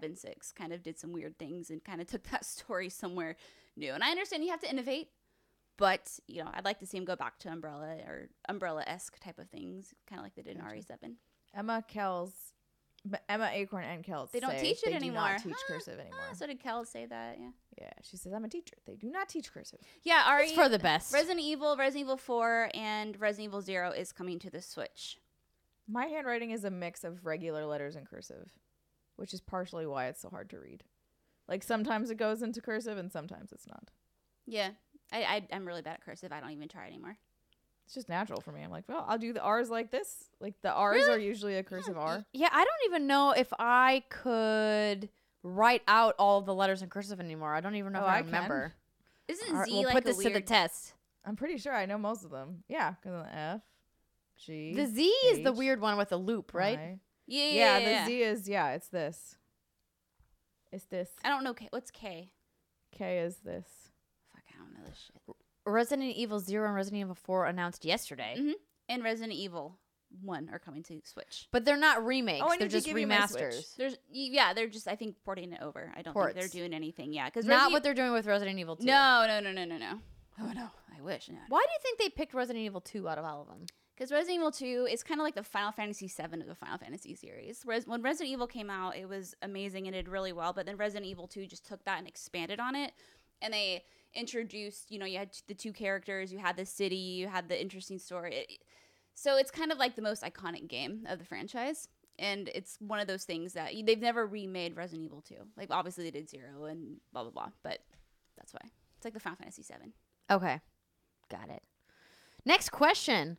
Speaker 3: and 6. Kind of did some weird things and kind of took that story somewhere new. And I understand you have to innovate. But, I'd like to see him go back to Umbrella or Umbrella-esque type of things, kind of like they did in RE7.
Speaker 2: Emma Acorn and Kells.
Speaker 3: They don't
Speaker 2: say
Speaker 3: teach it
Speaker 2: they
Speaker 3: anymore.
Speaker 2: Do not teach cursive anymore.
Speaker 3: So did Kel say that? Yeah.
Speaker 2: Yeah, she says I'm a teacher. They do not teach cursive.
Speaker 3: Yeah,
Speaker 1: It's for the best.
Speaker 3: Resident Evil 4, and Resident Evil 0 is coming to the Switch.
Speaker 2: My handwriting is a mix of regular letters and cursive, which is partially why it's so hard to read. Sometimes it goes into cursive and sometimes it's not.
Speaker 3: Yeah. I'm really bad at cursive. I don't even try anymore.
Speaker 2: It's just natural for me. I'm like, well, I'll do the R's like this. The R's are usually a cursive R.
Speaker 1: Yeah, I don't even know if I could write out all of the letters in cursive anymore. I don't even know if I
Speaker 2: I can.
Speaker 1: remember.
Speaker 3: Isn't
Speaker 1: All right,
Speaker 3: Z
Speaker 1: we'll
Speaker 3: like
Speaker 1: put
Speaker 3: a
Speaker 1: this
Speaker 3: weird...
Speaker 1: to the test.
Speaker 2: I'm pretty sure I know most of them. Yeah, because of the F, G.
Speaker 1: The Z is the
Speaker 2: H,
Speaker 1: weird one with a loop, right?
Speaker 2: I.
Speaker 3: Yeah.
Speaker 2: Yeah, the Z is, it's this. It's this.
Speaker 3: I don't know. What's K?
Speaker 2: K is this.
Speaker 3: Fuck, I don't know this shit.
Speaker 1: Resident Evil 0 and Resident Evil 4 announced yesterday.
Speaker 3: Mm-hmm. And Resident Evil 1 are coming to Switch.
Speaker 1: But they're not remakes.
Speaker 2: Oh, I
Speaker 1: they're
Speaker 2: need to
Speaker 1: just
Speaker 2: give you my Switch.
Speaker 1: remasters.
Speaker 3: They're just, I think, porting it over. I don't
Speaker 1: Ports.
Speaker 3: think they're doing anything. Yeah, because
Speaker 1: Not what they're doing with Resident Evil 2.
Speaker 3: No. Oh no, I wish. No.
Speaker 1: Why do you think they picked Resident Evil 2 out of all of them?
Speaker 3: Because Resident Evil 2 is kind of like the Final Fantasy 7 of the Final Fantasy series. Whereas when Resident Evil came out, it was amazing and did really well. But then Resident Evil 2 just took that and expanded on it. And they introduced, you had the two characters, you had the city, you had the interesting story. So it's kind of like the most iconic game of the franchise. And it's one of those things that they've never remade Resident Evil 2. Obviously they did 0 and blah, blah, blah. But that's why. It's like the Final Fantasy 7.
Speaker 1: Okay. Got it. Next question.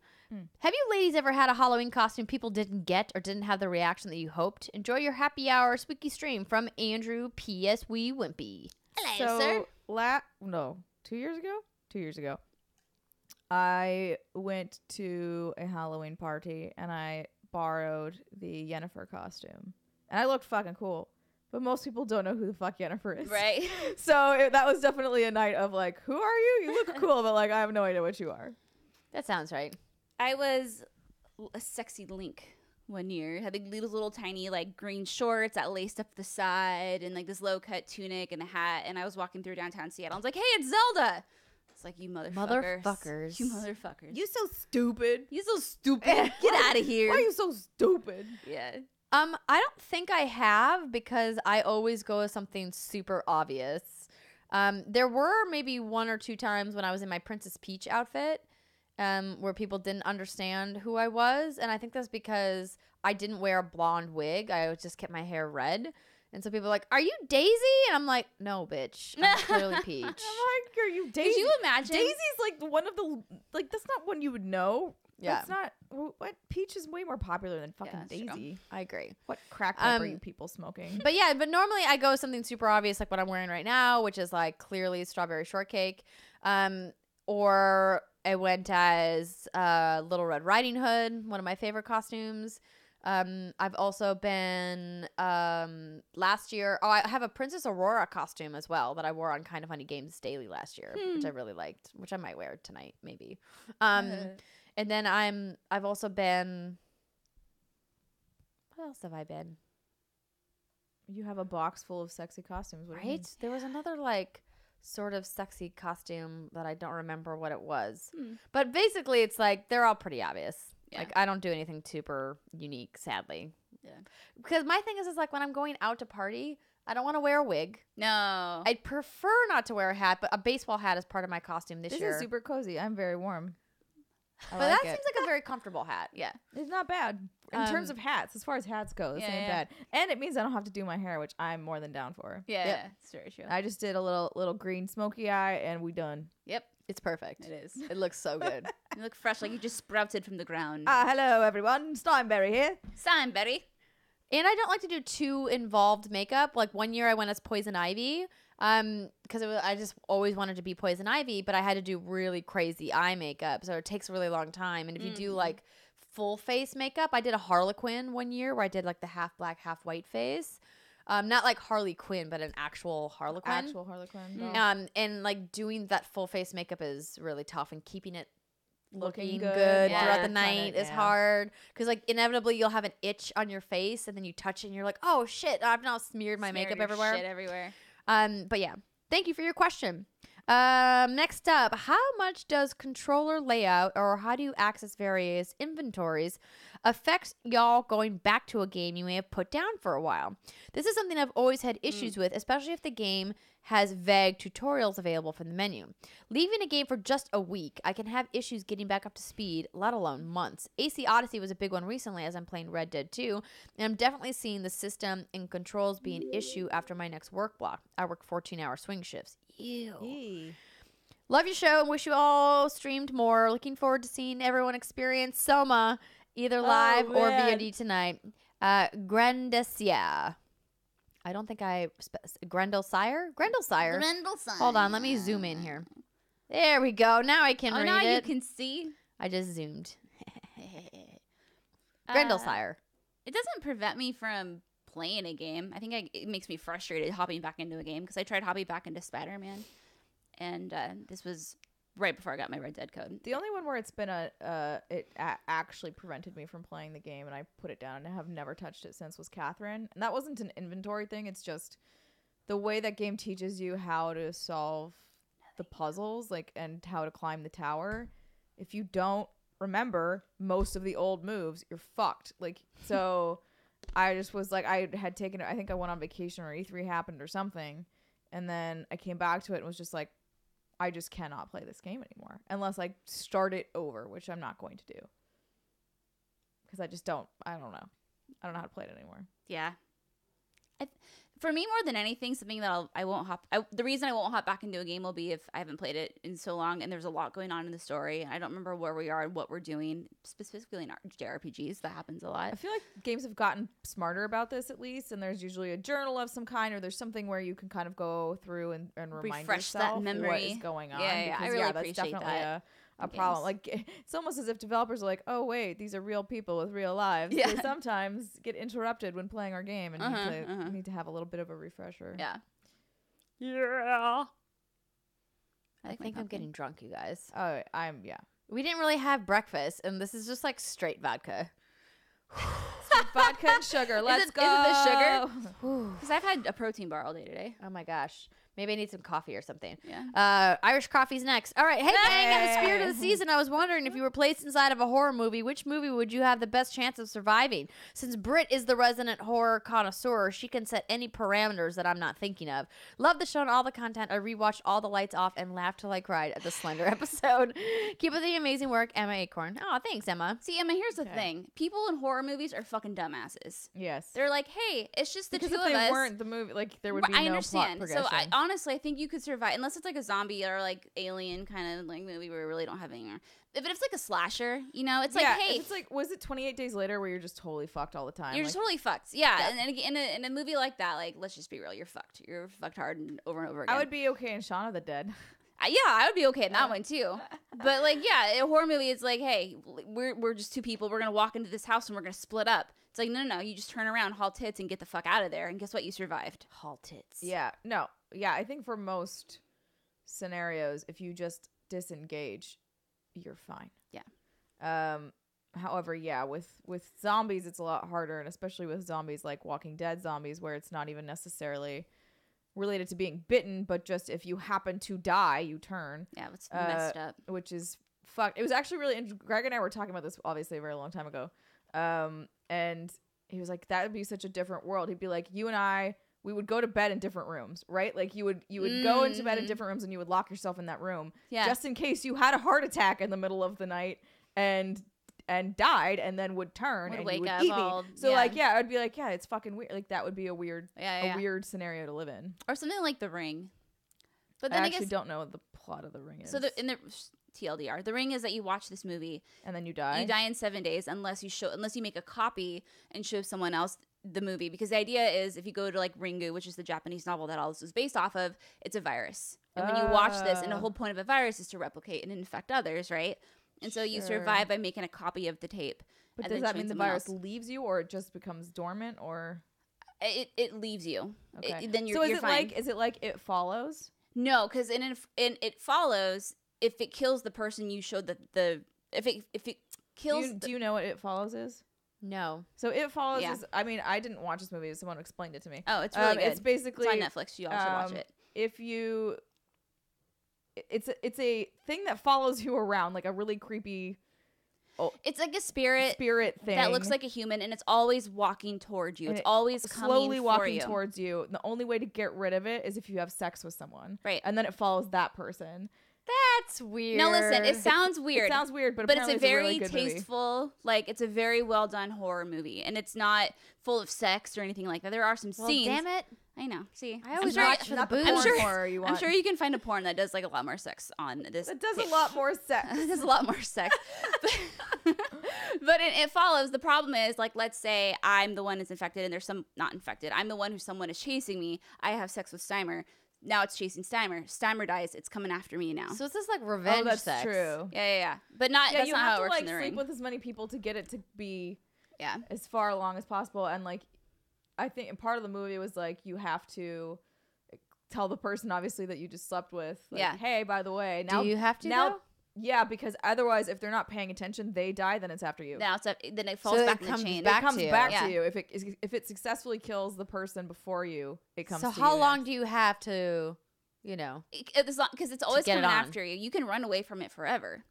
Speaker 1: Have you ladies ever had a Halloween costume people didn't get or didn't have the reaction that you hoped? Enjoy your happy hour spooky stream from Andrew P.S. Wee Wimpy.
Speaker 3: Hello,
Speaker 2: So
Speaker 3: sir.
Speaker 2: 2 years ago. 2 years ago, I went to a Halloween party and I borrowed the Yennefer costume, and I looked fucking cool. But most people don't know who the fuck Yennefer is,
Speaker 3: Right.
Speaker 2: So that was definitely a night of like, who are you? You look cool, but like I have no idea what you are.
Speaker 1: That sounds right.
Speaker 3: I was a sexy Link one year. Had like these little tiny like green shorts that laced up the side and like this low cut tunic and a hat. And I was walking through downtown Seattle. I was like, hey, it's Zelda. It's like, you motherfuckers. You motherfuckers.
Speaker 2: You so stupid.
Speaker 3: You so stupid. Get out of here.
Speaker 2: Why are you so stupid?
Speaker 3: Yeah.
Speaker 1: I don't think I have, because I always go with something super obvious. There were maybe 1 or 2 times when I was in my Princess Peach outfit, where people didn't understand who I was, and I think that's because I didn't wear a blonde wig. I just kept my hair red, and so people are like, "Are you Daisy?" And I'm like, "No, bitch, I'm clearly Peach."
Speaker 2: I'm like, are you Daisy?
Speaker 3: Could you imagine?
Speaker 2: Daisy's like one of the that's not one you would know.
Speaker 1: Yeah.
Speaker 2: That's not what Peach is way more popular than fucking
Speaker 3: that's true.
Speaker 2: Daisy.
Speaker 1: I agree.
Speaker 2: What crack pipe are you people smoking?
Speaker 1: But yeah, but normally I go with something super obvious, like what I'm wearing right now, which is like clearly strawberry shortcake. Or I went as Little Red Riding Hood, one of my favorite costumes. I've also been last year. Oh, I have a Princess Aurora costume as well that I wore on Kind of Funny Games Daily last year, which I really liked, which I might wear tonight maybe. And then I've also been. What else have I been?
Speaker 2: You have a box full of sexy costumes,
Speaker 1: Right? There was another like sort of sexy costume that I don't remember what it was. But basically it's like they're all pretty obvious.
Speaker 3: Yeah.
Speaker 1: Like I don't do anything super unique, sadly.
Speaker 3: Yeah.
Speaker 1: Because my thing is like when I'm going out to party, I don't want to wear a wig.
Speaker 3: No.
Speaker 1: I'd prefer not to wear a hat, but a baseball hat is part of my costume this year.
Speaker 2: This is super cozy. I'm very warm.
Speaker 1: But that seems like a very comfortable hat.
Speaker 3: Yeah.
Speaker 2: It's not bad in terms of hats. As far as hats go, this ain't bad. And it means I don't have to do my hair, which I'm more than down for.
Speaker 3: Yeah.
Speaker 1: Yep.
Speaker 3: Yeah. It's very true.
Speaker 2: I just did a little green smoky eye, and we done.
Speaker 3: Yep.
Speaker 1: It's perfect.
Speaker 3: It is.
Speaker 1: It looks so good.
Speaker 3: You look fresh, like you just sprouted from the ground.
Speaker 2: Hello everyone, Steinberry here.
Speaker 3: Sign, Betty.
Speaker 1: And I don't like to do too involved makeup. Like one year I went as Poison Ivy, because I just always wanted to be Poison Ivy, but I had to do really crazy eye makeup, so it takes a really long time. And if you do like full face makeup, I did a Harlequin one year where I did like the half black, half white face. Not like Harley Quinn, but an actual Harlequin.
Speaker 2: Actual Harlequin.
Speaker 1: And like doing that full face makeup is really tough, and keeping it looking
Speaker 2: good.
Speaker 1: good
Speaker 3: Yeah.
Speaker 1: throughout the night
Speaker 2: Kinda,
Speaker 1: is hard, because like inevitably you'll have an itch on your face, and then you touch it and you're like, oh shit, I've now smeared my makeup
Speaker 3: your
Speaker 1: everywhere.
Speaker 3: Shit everywhere.
Speaker 1: But yeah, thank you for your question. Next up, how much does controller layout, or how do you access various inventories, affect y'all going back to a game you may have put down for a while? This is something I've always had issues with, especially if the game has vague tutorials available from the menu. Leaving a game for just a week, I can have issues getting back up to speed, let alone months. AC Odyssey was a big one recently as I'm playing Red Dead 2, and I'm definitely seeing the system and controls be an issue after my next work block. I work 14-hour swing shifts. Ew. Love your show and wish you all streamed more. Looking forward to seeing everyone experience Soma either live or VOD tonight. Grendesia. I don't think Grendel Sire? Grendel Sire. Hold on, let me zoom in here. There we go. Now I can read
Speaker 3: now
Speaker 1: it.
Speaker 3: you can see.
Speaker 1: I just zoomed. Grendel Sire.
Speaker 3: It doesn't prevent me from playing a game. I think it makes me frustrated hopping back into a game, because I tried hopping back into Spider-Man, and this was right before I got my Red Dead code.
Speaker 2: The only one where it's been actually prevented me from playing the game, and I put it down and I have never touched it since, was Catherine. And that wasn't an inventory thing. It's just the way that game teaches you how to solve the puzzles, like, and how to climb the tower. If you don't remember most of the old moves, you're fucked. Like, so I just was like, I think I went on vacation, or E3 happened or something, and then I came back to it and was just like, I just cannot play this game anymore unless I start it over, which I'm not going to do, because I don't know how to play it anymore.
Speaker 3: Yeah. For me, more than anything, something that the reason I won't hop back into a game will be if I haven't played it in so long and there's a lot going on in the story. I don't remember where we are and what we're doing, specifically in JRPGs. That happens a lot.
Speaker 2: I feel like games have gotten smarter about this at least, and there's usually a journal of some kind, or there's something where you can kind of go through and remind
Speaker 3: Refresh
Speaker 2: yourself
Speaker 3: that memory.
Speaker 2: what is going on.
Speaker 3: Yeah, I
Speaker 2: because,
Speaker 3: really
Speaker 2: that's
Speaker 3: appreciate
Speaker 2: definitely
Speaker 3: that.
Speaker 2: a problem. Like, it's almost as if developers are like, oh wait, these are real people with real lives.
Speaker 3: Yeah.
Speaker 2: They sometimes get interrupted when playing our game, and need to have a little bit of a refresher.
Speaker 3: Yeah.
Speaker 1: I think I'm getting drunk, you guys.
Speaker 2: Oh,
Speaker 1: We didn't really have breakfast, and this is just like straight vodka.
Speaker 2: Vodka and sugar. Let's go.
Speaker 3: Is it the sugar? Because I've had a protein bar all day today.
Speaker 1: Oh my gosh. Maybe I need some coffee or something.
Speaker 3: Yeah.
Speaker 1: Irish coffee's next. All right. Hey, gang, in the spirit of the season, I was wondering if you were placed inside of a horror movie, which movie would you have the best chance of surviving? Since Britt is the resident horror connoisseur, she can set any parameters that I'm not thinking of. Love the show and all the content. I rewatched All the Lights Off and laughed till I cried at the Slender episode. Keep up the amazing work, Emma Acorn. Oh, thanks, Emma.
Speaker 3: See, Emma, here's the thing. People in horror movies are fucking dumbasses.
Speaker 2: Yes.
Speaker 3: They're like, hey, it's just the
Speaker 2: because
Speaker 3: two
Speaker 2: if
Speaker 3: of
Speaker 2: they
Speaker 3: us.
Speaker 2: weren't the movie, like, there would be
Speaker 3: I
Speaker 2: no
Speaker 3: understand.
Speaker 2: plot
Speaker 3: So
Speaker 2: progression.
Speaker 3: honestly, I think you could survive unless it's like a zombie or like alien kind of like movie where we really don't have any. If it's like a slasher, you know, it's like, hey,
Speaker 2: if it's like, was it 28 Days Later where you're just totally fucked all the time?
Speaker 3: you're
Speaker 2: like,
Speaker 3: just totally fucked. Yeah, and in a movie like that, like, let's just be real, you're fucked. You're fucked hard and over again.
Speaker 2: I would be okay in Shaun of the Dead.
Speaker 3: Yeah, I would be okay in that one too. But like, yeah, a horror movie is like, hey, we're just two people. We're gonna walk into this house and we're gonna split up. It's like, no, you just turn around, haul tits, and get the fuck out of there. And guess what? You survived.
Speaker 1: Haul tits.
Speaker 2: Yeah, no, yeah. I think for most scenarios, if you just disengage, you're fine.
Speaker 3: Yeah.
Speaker 2: However, yeah, with zombies, it's a lot harder, and especially with zombies like Walking Dead zombies, where it's not even necessarily related to being bitten, but just if you happen to die, you turn.
Speaker 3: Yeah, it's messed up.
Speaker 2: Which is fucked. It was actually really Greg and I were talking about this obviously a very long time ago. And he was like, that would be such a different world. He'd be like, you and I, we would go to bed in different rooms, right? Like you would go into bed in different rooms and you would lock yourself in that room just in case you had a heart attack in the middle of the night and died, and then would turn and
Speaker 3: wake
Speaker 2: you would
Speaker 3: up
Speaker 2: eat
Speaker 3: all-
Speaker 2: me. So
Speaker 3: yeah.
Speaker 2: like, yeah, I'd be like, yeah, it's fucking weird. Like that would be a weird weird scenario to live in.
Speaker 3: Or something like The Ring. But
Speaker 2: I
Speaker 3: then I
Speaker 2: actually
Speaker 3: guess
Speaker 2: don't know what the plot of The Ring is.
Speaker 3: so. In the TLDR, The Ring is that you watch this movie,
Speaker 2: and then you die.
Speaker 3: you die in 7 days unless you make a copy and show someone else the movie. Because the idea is, if you go to like Ringu, which is the Japanese novel that all this was based off of, it's a virus. And when you watch this, and the whole point of a virus is to replicate and infect others, right? And so you survive by making a copy of the tape.
Speaker 2: But
Speaker 3: and
Speaker 2: does
Speaker 3: then
Speaker 2: that mean
Speaker 3: showing
Speaker 2: the
Speaker 3: someone
Speaker 2: virus
Speaker 3: else.
Speaker 2: leaves you, or it just becomes dormant, or
Speaker 3: It leaves you.
Speaker 2: okay?
Speaker 3: Then you're,
Speaker 2: so is
Speaker 3: you're
Speaker 2: it
Speaker 3: fine.
Speaker 2: like It Follows?
Speaker 3: No, because in It Follows, if it kills the person you showed if it kills.
Speaker 2: Do you know what It Follows is?
Speaker 1: No.
Speaker 2: So It Follows
Speaker 3: Yeah.
Speaker 2: is. I mean, I didn't watch this movie. Someone explained it to me.
Speaker 3: Oh, it's really good.
Speaker 2: It's basically
Speaker 3: It's on Netflix. You all should watch it.
Speaker 2: If you, it's a thing that follows you around, like a really creepy
Speaker 3: It's like a spirit
Speaker 2: thing
Speaker 3: that looks like a human, and it's always walking towards you.
Speaker 2: And
Speaker 3: It's
Speaker 2: it
Speaker 3: always coming
Speaker 2: slowly
Speaker 3: for
Speaker 2: walking
Speaker 3: you.
Speaker 2: towards you. And the only way to get rid of it is if you have sex with someone,
Speaker 3: Right.
Speaker 2: And then it follows that person.
Speaker 1: That's weird.
Speaker 3: Now listen, it sounds weird.
Speaker 2: It sounds weird, but
Speaker 3: but it's
Speaker 2: apparently
Speaker 3: a very
Speaker 2: really good movie.
Speaker 3: tasteful, like it's a very well done horror movie, and it's not full of sex or anything like that. There are some
Speaker 1: Well,
Speaker 3: scenes.
Speaker 1: damn it.
Speaker 3: I know. See,
Speaker 1: I always
Speaker 3: I'm sure,
Speaker 1: watch for the
Speaker 2: Not the
Speaker 1: booze.
Speaker 2: porn
Speaker 3: I'm sure-
Speaker 2: horror you
Speaker 3: I'm
Speaker 2: want.
Speaker 3: sure you can find a porn that does like a lot more sex on this.
Speaker 2: It does a lot more sex.
Speaker 3: There's a lot more sex. But it follows. The problem is, like, let's say I'm the one that's infected and there's some not infected. I'm the one who someone is chasing me. I have sex with Steimer. Now it's chasing Steimer. Steimer dies. It's coming after me now.
Speaker 1: So it's just like revenge
Speaker 2: Oh, that's
Speaker 1: sex.
Speaker 2: true.
Speaker 3: Yeah. But not.
Speaker 2: Yeah,
Speaker 3: That's
Speaker 2: you
Speaker 3: not
Speaker 2: have
Speaker 3: how it
Speaker 2: to
Speaker 3: works
Speaker 2: like
Speaker 3: in the
Speaker 2: sleep
Speaker 3: ring.
Speaker 2: with as many people to get it to be
Speaker 3: Yeah.
Speaker 2: as far along as possible. And like, I think part of the movie was like you have to tell the person obviously that you just slept with. Like,
Speaker 3: Yeah.
Speaker 2: Hey, by the way, now
Speaker 1: Do you have to
Speaker 2: now.
Speaker 1: though?
Speaker 2: Yeah, because otherwise, if they're not paying attention, they die. Then it's after you.
Speaker 3: Now it's then it falls
Speaker 1: So it
Speaker 3: back in the
Speaker 1: comes
Speaker 3: chain.
Speaker 1: back
Speaker 2: It comes
Speaker 1: to you.
Speaker 2: back
Speaker 3: Yeah.
Speaker 2: to you. If it successfully kills the person before you, it comes.
Speaker 1: So
Speaker 2: to
Speaker 1: how
Speaker 2: you
Speaker 1: long
Speaker 2: next.
Speaker 1: do you have to, you know?
Speaker 3: Because it's always
Speaker 1: get it
Speaker 3: coming
Speaker 1: on.
Speaker 3: after you. You can run away from it forever.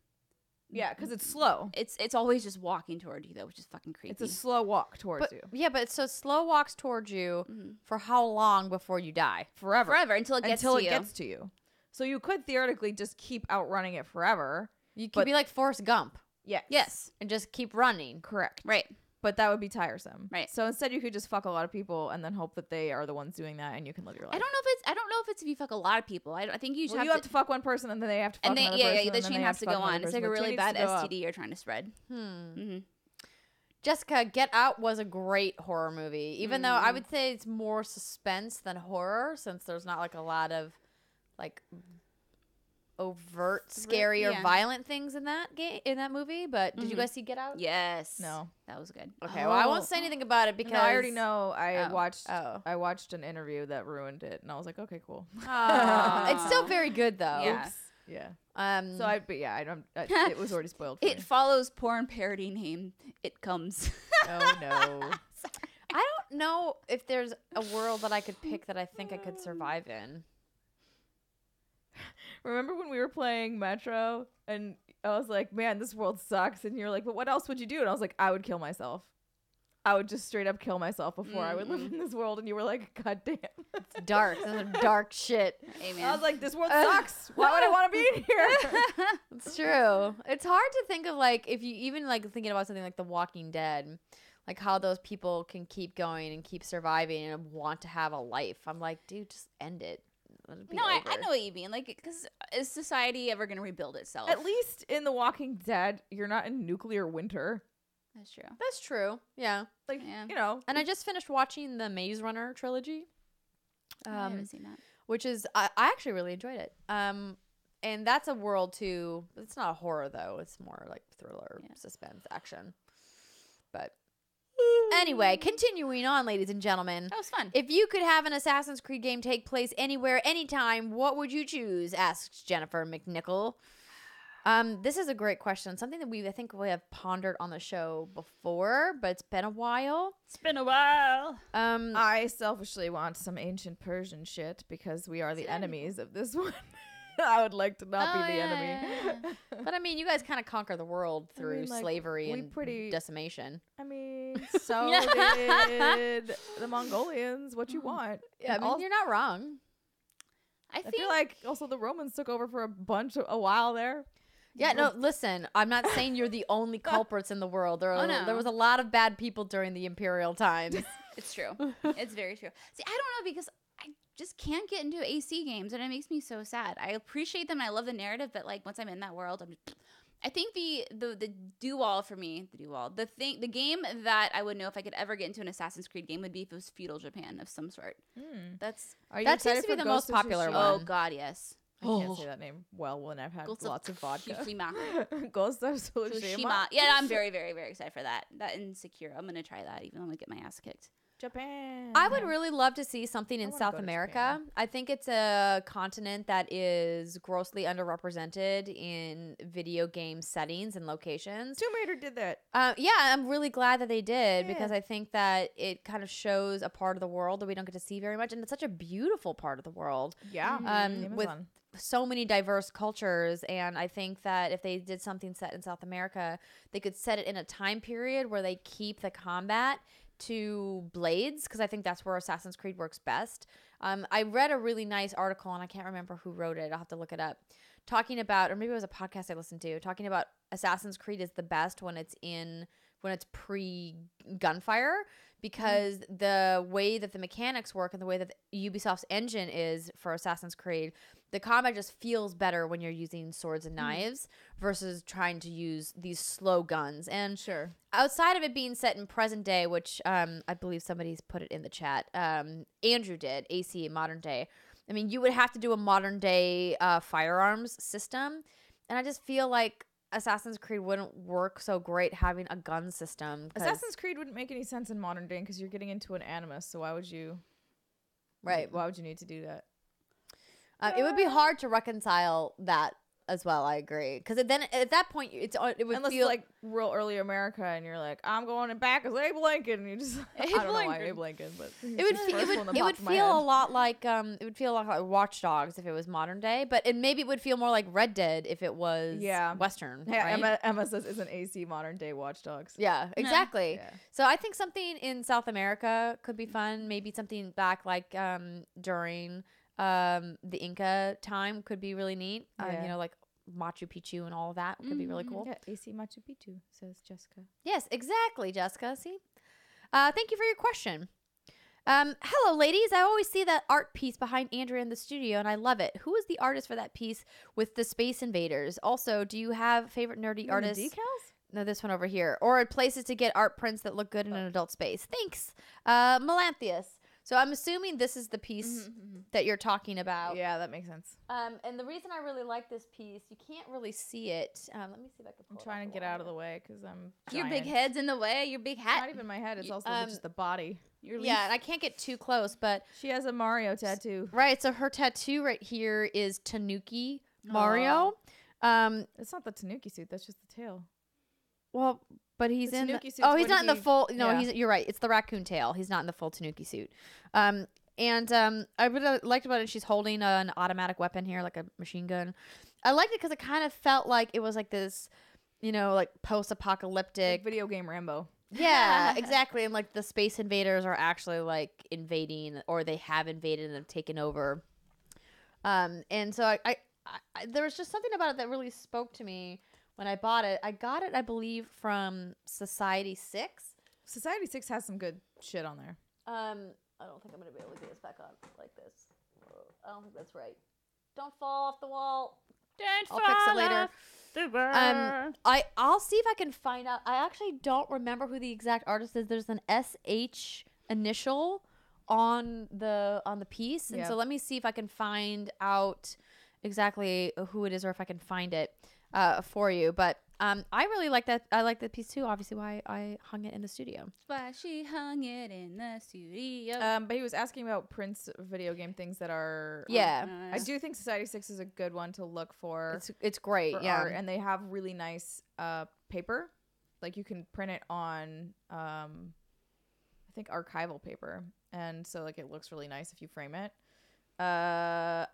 Speaker 2: Yeah, because it's slow.
Speaker 3: It's always just walking toward you though, which is fucking creepy.
Speaker 2: It's a slow walk towards
Speaker 1: But
Speaker 2: you.
Speaker 1: yeah, but so slow walks towards you
Speaker 3: Mhm.
Speaker 1: for how long before you die?
Speaker 2: Forever.
Speaker 3: forever until it gets to you.
Speaker 2: gets to you. So you could theoretically just keep outrunning it forever.
Speaker 1: You could
Speaker 2: But-
Speaker 1: be like Forrest Gump
Speaker 2: Yes.
Speaker 3: Yes.
Speaker 1: and just keep running.
Speaker 2: Correct.
Speaker 3: Right.
Speaker 2: but that would be tiresome.
Speaker 3: Right.
Speaker 2: So instead, you could just fuck a lot of people and then hope that they are the ones doing that, and you can live your life.
Speaker 3: I don't know if it's if you fuck a lot of people. I think you
Speaker 2: Well, you have to fuck one person, and then they have to fuck
Speaker 3: and they,
Speaker 2: another
Speaker 3: yeah,
Speaker 2: person.
Speaker 3: yeah, the
Speaker 2: and then
Speaker 3: chain
Speaker 2: they
Speaker 3: has
Speaker 2: have
Speaker 3: to
Speaker 2: fuck
Speaker 3: go
Speaker 2: another
Speaker 3: on. It's like
Speaker 2: person.
Speaker 3: a
Speaker 2: The chain
Speaker 3: really
Speaker 2: needs
Speaker 3: bad
Speaker 2: to go up.
Speaker 3: STD you're trying to spread.
Speaker 1: Jessica, Get Out was a great horror movie, even though I would say it's more suspense than horror, since there's not like a lot of like overt, scary or violent things in that movie. But did you guys see Get Out?
Speaker 3: Yes.
Speaker 2: No.
Speaker 3: That was good.
Speaker 1: Okay, well I won't say anything about it because
Speaker 2: No, I already know. I
Speaker 1: Oh.
Speaker 2: watched an interview that ruined it, and I was like, okay, cool.
Speaker 1: It's still very good though.
Speaker 3: Yeah.
Speaker 2: Oops. Yeah.
Speaker 1: So
Speaker 2: I don't. It was already spoiled. For
Speaker 3: It
Speaker 2: me.
Speaker 3: follows porn parody name. It comes.
Speaker 2: Oh no.
Speaker 1: I don't know if there's a world that I could pick that I think I could survive in.
Speaker 2: Remember when we were playing Metro, and I was like, man, this world sucks, and you're like, but what else would you do? And I was like, I would kill myself. I would just straight up kill myself before I would live in this world. And you were like, God damn.
Speaker 1: It's dark. This is dark shit.
Speaker 3: Amen.
Speaker 2: I was like, this world sucks. Why would I want to be in here?
Speaker 1: It's true. It's hard to think of like if you even like thinking about something like The Walking Dead, like how those people can keep going and keep surviving and want to have a life. I'm like, dude, just end it. Let it be
Speaker 3: no, I
Speaker 1: over.
Speaker 3: know what you mean. Like, because is society ever going to rebuild itself?
Speaker 2: At least in The Walking Dead, you're not in nuclear winter.
Speaker 3: That's true.
Speaker 1: That's true. Yeah.
Speaker 2: Like,
Speaker 3: Yeah.
Speaker 2: you know.
Speaker 1: And I just finished watching the Maze Runner trilogy.
Speaker 3: I haven't seen that.
Speaker 1: Which is I actually really enjoyed it. And that's a world too. It's not a horror though. It's more like thriller, suspense, action. But anyway, continuing on, ladies and gentlemen.
Speaker 3: That was fun.
Speaker 1: If you could have an Assassin's Creed game take place anywhere, anytime, what would you choose? Asks Jennifer McNichol. This is a great question. Something that I think we have pondered on the show before, but it's been a while.
Speaker 3: It's been a while.
Speaker 2: I selfishly want some ancient Persian shit because we are the enemies of this one. I would like to not be the enemy.
Speaker 1: But I mean, you guys kind of conquer the world through slavery and decimation.
Speaker 2: I mean, so did the Mongolians. What you want?
Speaker 1: Yeah, I mean, you're not wrong.
Speaker 3: I
Speaker 2: feel like also the Romans took over for a while there.
Speaker 1: Yeah, no, listen, I'm not saying you're the only culprits in the world. There was a lot of bad people during the imperial times.
Speaker 3: It's true. It's very true. See, I don't know because I just can't get into AC games and it makes me so sad. I appreciate them and I love the narrative, but like once I'm in that world, I think the do-all for me, the game that I would know if I could ever get into an Assassin's Creed game would be if it was feudal Japan of some sort.
Speaker 1: That seems to be the most popular one.
Speaker 3: Oh God, yes.
Speaker 2: I can't say that name well when I've had lots of vodka. Ghost of Tsushima.
Speaker 3: Yeah, I'm very, very, very excited for that. That and Sekiro. I'm gonna try that even though I'm gonna get my ass kicked.
Speaker 2: Japan.
Speaker 1: I would really love to see something in South America. I think it's a continent that is grossly underrepresented in video game settings and locations.
Speaker 2: Tomb Raider did that.
Speaker 1: Yeah, I'm really glad that they did because I think that it kind of shows a part of the world that we don't get to see very much, and it's such a beautiful part of the world.
Speaker 2: Yeah,
Speaker 1: with so many diverse cultures, and I think that if they did something set in South America, they could set it in a time period where they keep the combat to blades, because I think that's where Assassin's Creed works best. I read a really nice article, and I can't remember who wrote it. I'll have to look it up. Talking about, or maybe it was a podcast I listened to, talking about Assassin's Creed is the best when it's pre-gunfire, because the way that the mechanics work and the way that Ubisoft's engine is for Assassin's Creed, the combat just feels better when you're using swords and knives versus trying to use these slow guns. And outside of it being set in present day, which I believe somebody's put it in the chat, Andrew did, AC, modern day. I mean, you would have to do a modern day firearms system. And I just feel like Assassin's Creed wouldn't work so great having a gun system.
Speaker 2: Assassin's Creed wouldn't make any sense in modern day because you're getting into an animus. So why would you?
Speaker 1: Right.
Speaker 2: Why would you need to do that?
Speaker 1: It would be hard to reconcile that as well. I agree, because then at that point it would
Speaker 2: unless
Speaker 1: feel
Speaker 2: like real early America, and you're like, I'm going back as Abe Lincoln, and you just I don't know why Abe Lincoln, but
Speaker 1: it would feel a lot like Watch Dogs if it was modern day, but maybe it would feel more like Red Dead if it was Western.
Speaker 2: Yeah,
Speaker 1: right?
Speaker 2: Emma says it's an AC modern day Watch Dogs.
Speaker 1: Yeah, exactly. Yeah. So I think something in South America could be fun. Maybe something back like during the Inca time could be really neat. You know, like Machu Picchu and all of that could be really cool.
Speaker 2: Yeah, AC Machu Picchu, says Jessica.
Speaker 1: Yes, exactly, Jessica. See? Thank you for your question. Hello, ladies. I always see that art piece behind Andrea in the studio, and I love it. Who is the artist for that piece with the Space Invaders? Also, do you have favorite nerdy artists?
Speaker 2: The decals?
Speaker 1: No, this one over here. Or places to get art prints that look good in an adult space. Thanks. Melanthius. So I'm assuming this is the piece that you're talking about.
Speaker 2: Yeah, that makes sense.
Speaker 1: And the reason I really like this piece, you can't really see it. Let me see if I can pull
Speaker 2: I'm trying to get out of the way because I'm
Speaker 3: Your
Speaker 2: giant.
Speaker 3: big head's in the way. Your big
Speaker 2: It's
Speaker 3: hat.
Speaker 2: not even my head. It's also just the body.
Speaker 3: Your
Speaker 1: Yeah, and I can't get too close, but
Speaker 2: She has a Mario tattoo.
Speaker 1: right. So her tattoo right here is Tanuki Mario.
Speaker 2: It's not the Tanuki suit. That's just the tail.
Speaker 1: Well, but he's
Speaker 2: The
Speaker 1: in.
Speaker 2: Tanuki suit's
Speaker 1: Oh, he's
Speaker 2: when
Speaker 1: not in the
Speaker 2: he-
Speaker 1: full. No,
Speaker 2: yeah.
Speaker 1: you're right. It's the raccoon tail. He's not in the full Tanuki suit. I really liked about it. She's holding an automatic weapon here, like a machine gun. I liked it because it kind of felt like it was like this, like post-apocalyptic.
Speaker 2: Like video game Rambo.
Speaker 1: Yeah, exactly. And like the space invaders are actually like invading, or they have invaded and have taken over. And so I there was just something about it that really spoke to me when I bought it. I got it, I believe, from Society 6.
Speaker 2: Society 6 has some good shit on there.
Speaker 1: I don't think I'm gonna be able to get this back on like this. I don't think that's right. Don't fall off the wall. I'll fix it later. I'll see if I can find out. I actually don't remember who the exact artist is. There's an SH initial on the piece, and
Speaker 2: Yeah.
Speaker 1: so let me see if I can find out exactly who it is, or if I can find it for you. But I really like that. I like that piece too. Obviously, why I hung it in the studio.
Speaker 3: Why she hung it in the studio.
Speaker 2: But he was asking about Prince video game things that are.
Speaker 1: Yeah,
Speaker 2: I do think Society 6 is a good one to look for.
Speaker 1: it's great.
Speaker 2: for
Speaker 1: Yeah,
Speaker 2: art, and they have really nice paper. Like you can print it on I think archival paper, and so like it looks really nice if you frame it. I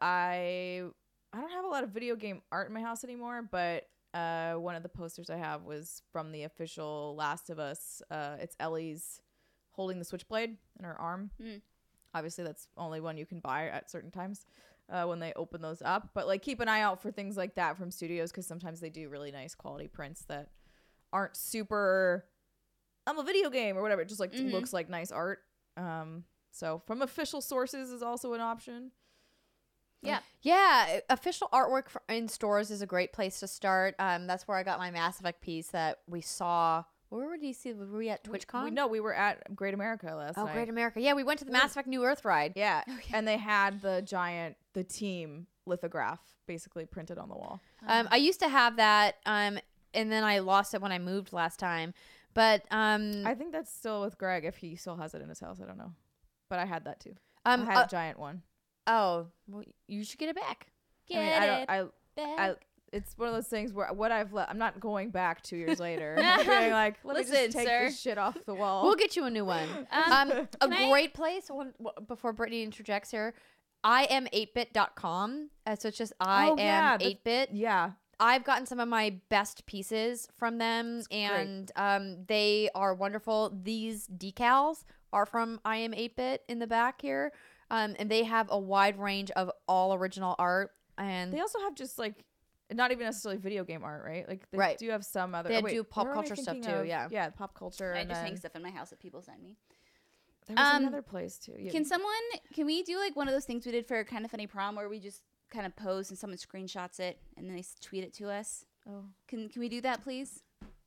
Speaker 2: don't have a lot of video game art in my house anymore, but one of the posters I have was from the official Last of Us. It's Ellie's holding the switchblade in her arm. Obviously that's only one you can buy at certain times when they open those up, but like keep an eye out for things like that from studios, because sometimes they do really nice quality prints that aren't super I'm a video game or whatever. It just like looks like nice art. So from official sources is also an option.
Speaker 1: Yeah, official artwork in stores is a great place to start. That's where I got my Mass Effect piece that we saw. Where were DC? Were we at TwitchCon?
Speaker 2: We were at Great America last night.
Speaker 1: Great America. Yeah, we went to the Mass Effect New Earth ride.
Speaker 2: Yeah, and they had the team lithograph basically printed on the wall.
Speaker 1: I used to have that, and then I lost it when I moved last time. But
Speaker 2: I think that's still with Greg if he still has it in his house. I don't know, but I had that too. I had a giant one.
Speaker 1: Oh, well, you should get it back.
Speaker 2: It's one of those things where what I've I'm not going back 2 years later. I'm being like, let me just take this shit off the wall.
Speaker 1: We'll get you a new one. Great place. Before Brittany interjects here, iam8bit.com. So it's just I am 8bit.
Speaker 2: Yeah.
Speaker 1: I've gotten some of my best pieces from them, and they are wonderful. These decals are from I am 8bit in the back here. And they have a wide range of all original art, and
Speaker 2: they also have just like not even necessarily video game art, right? Like they do have some other.
Speaker 1: They do pop culture stuff too.
Speaker 2: Yeah, pop culture.
Speaker 3: I just hang stuff in my house that people send me.
Speaker 2: There was another place too. Yeah.
Speaker 3: Can we do like one of those things we did for Kind of Funny Prom where we just kind of pose and someone screenshots it and then they tweet it to us?
Speaker 2: Oh,
Speaker 3: can we do that, please?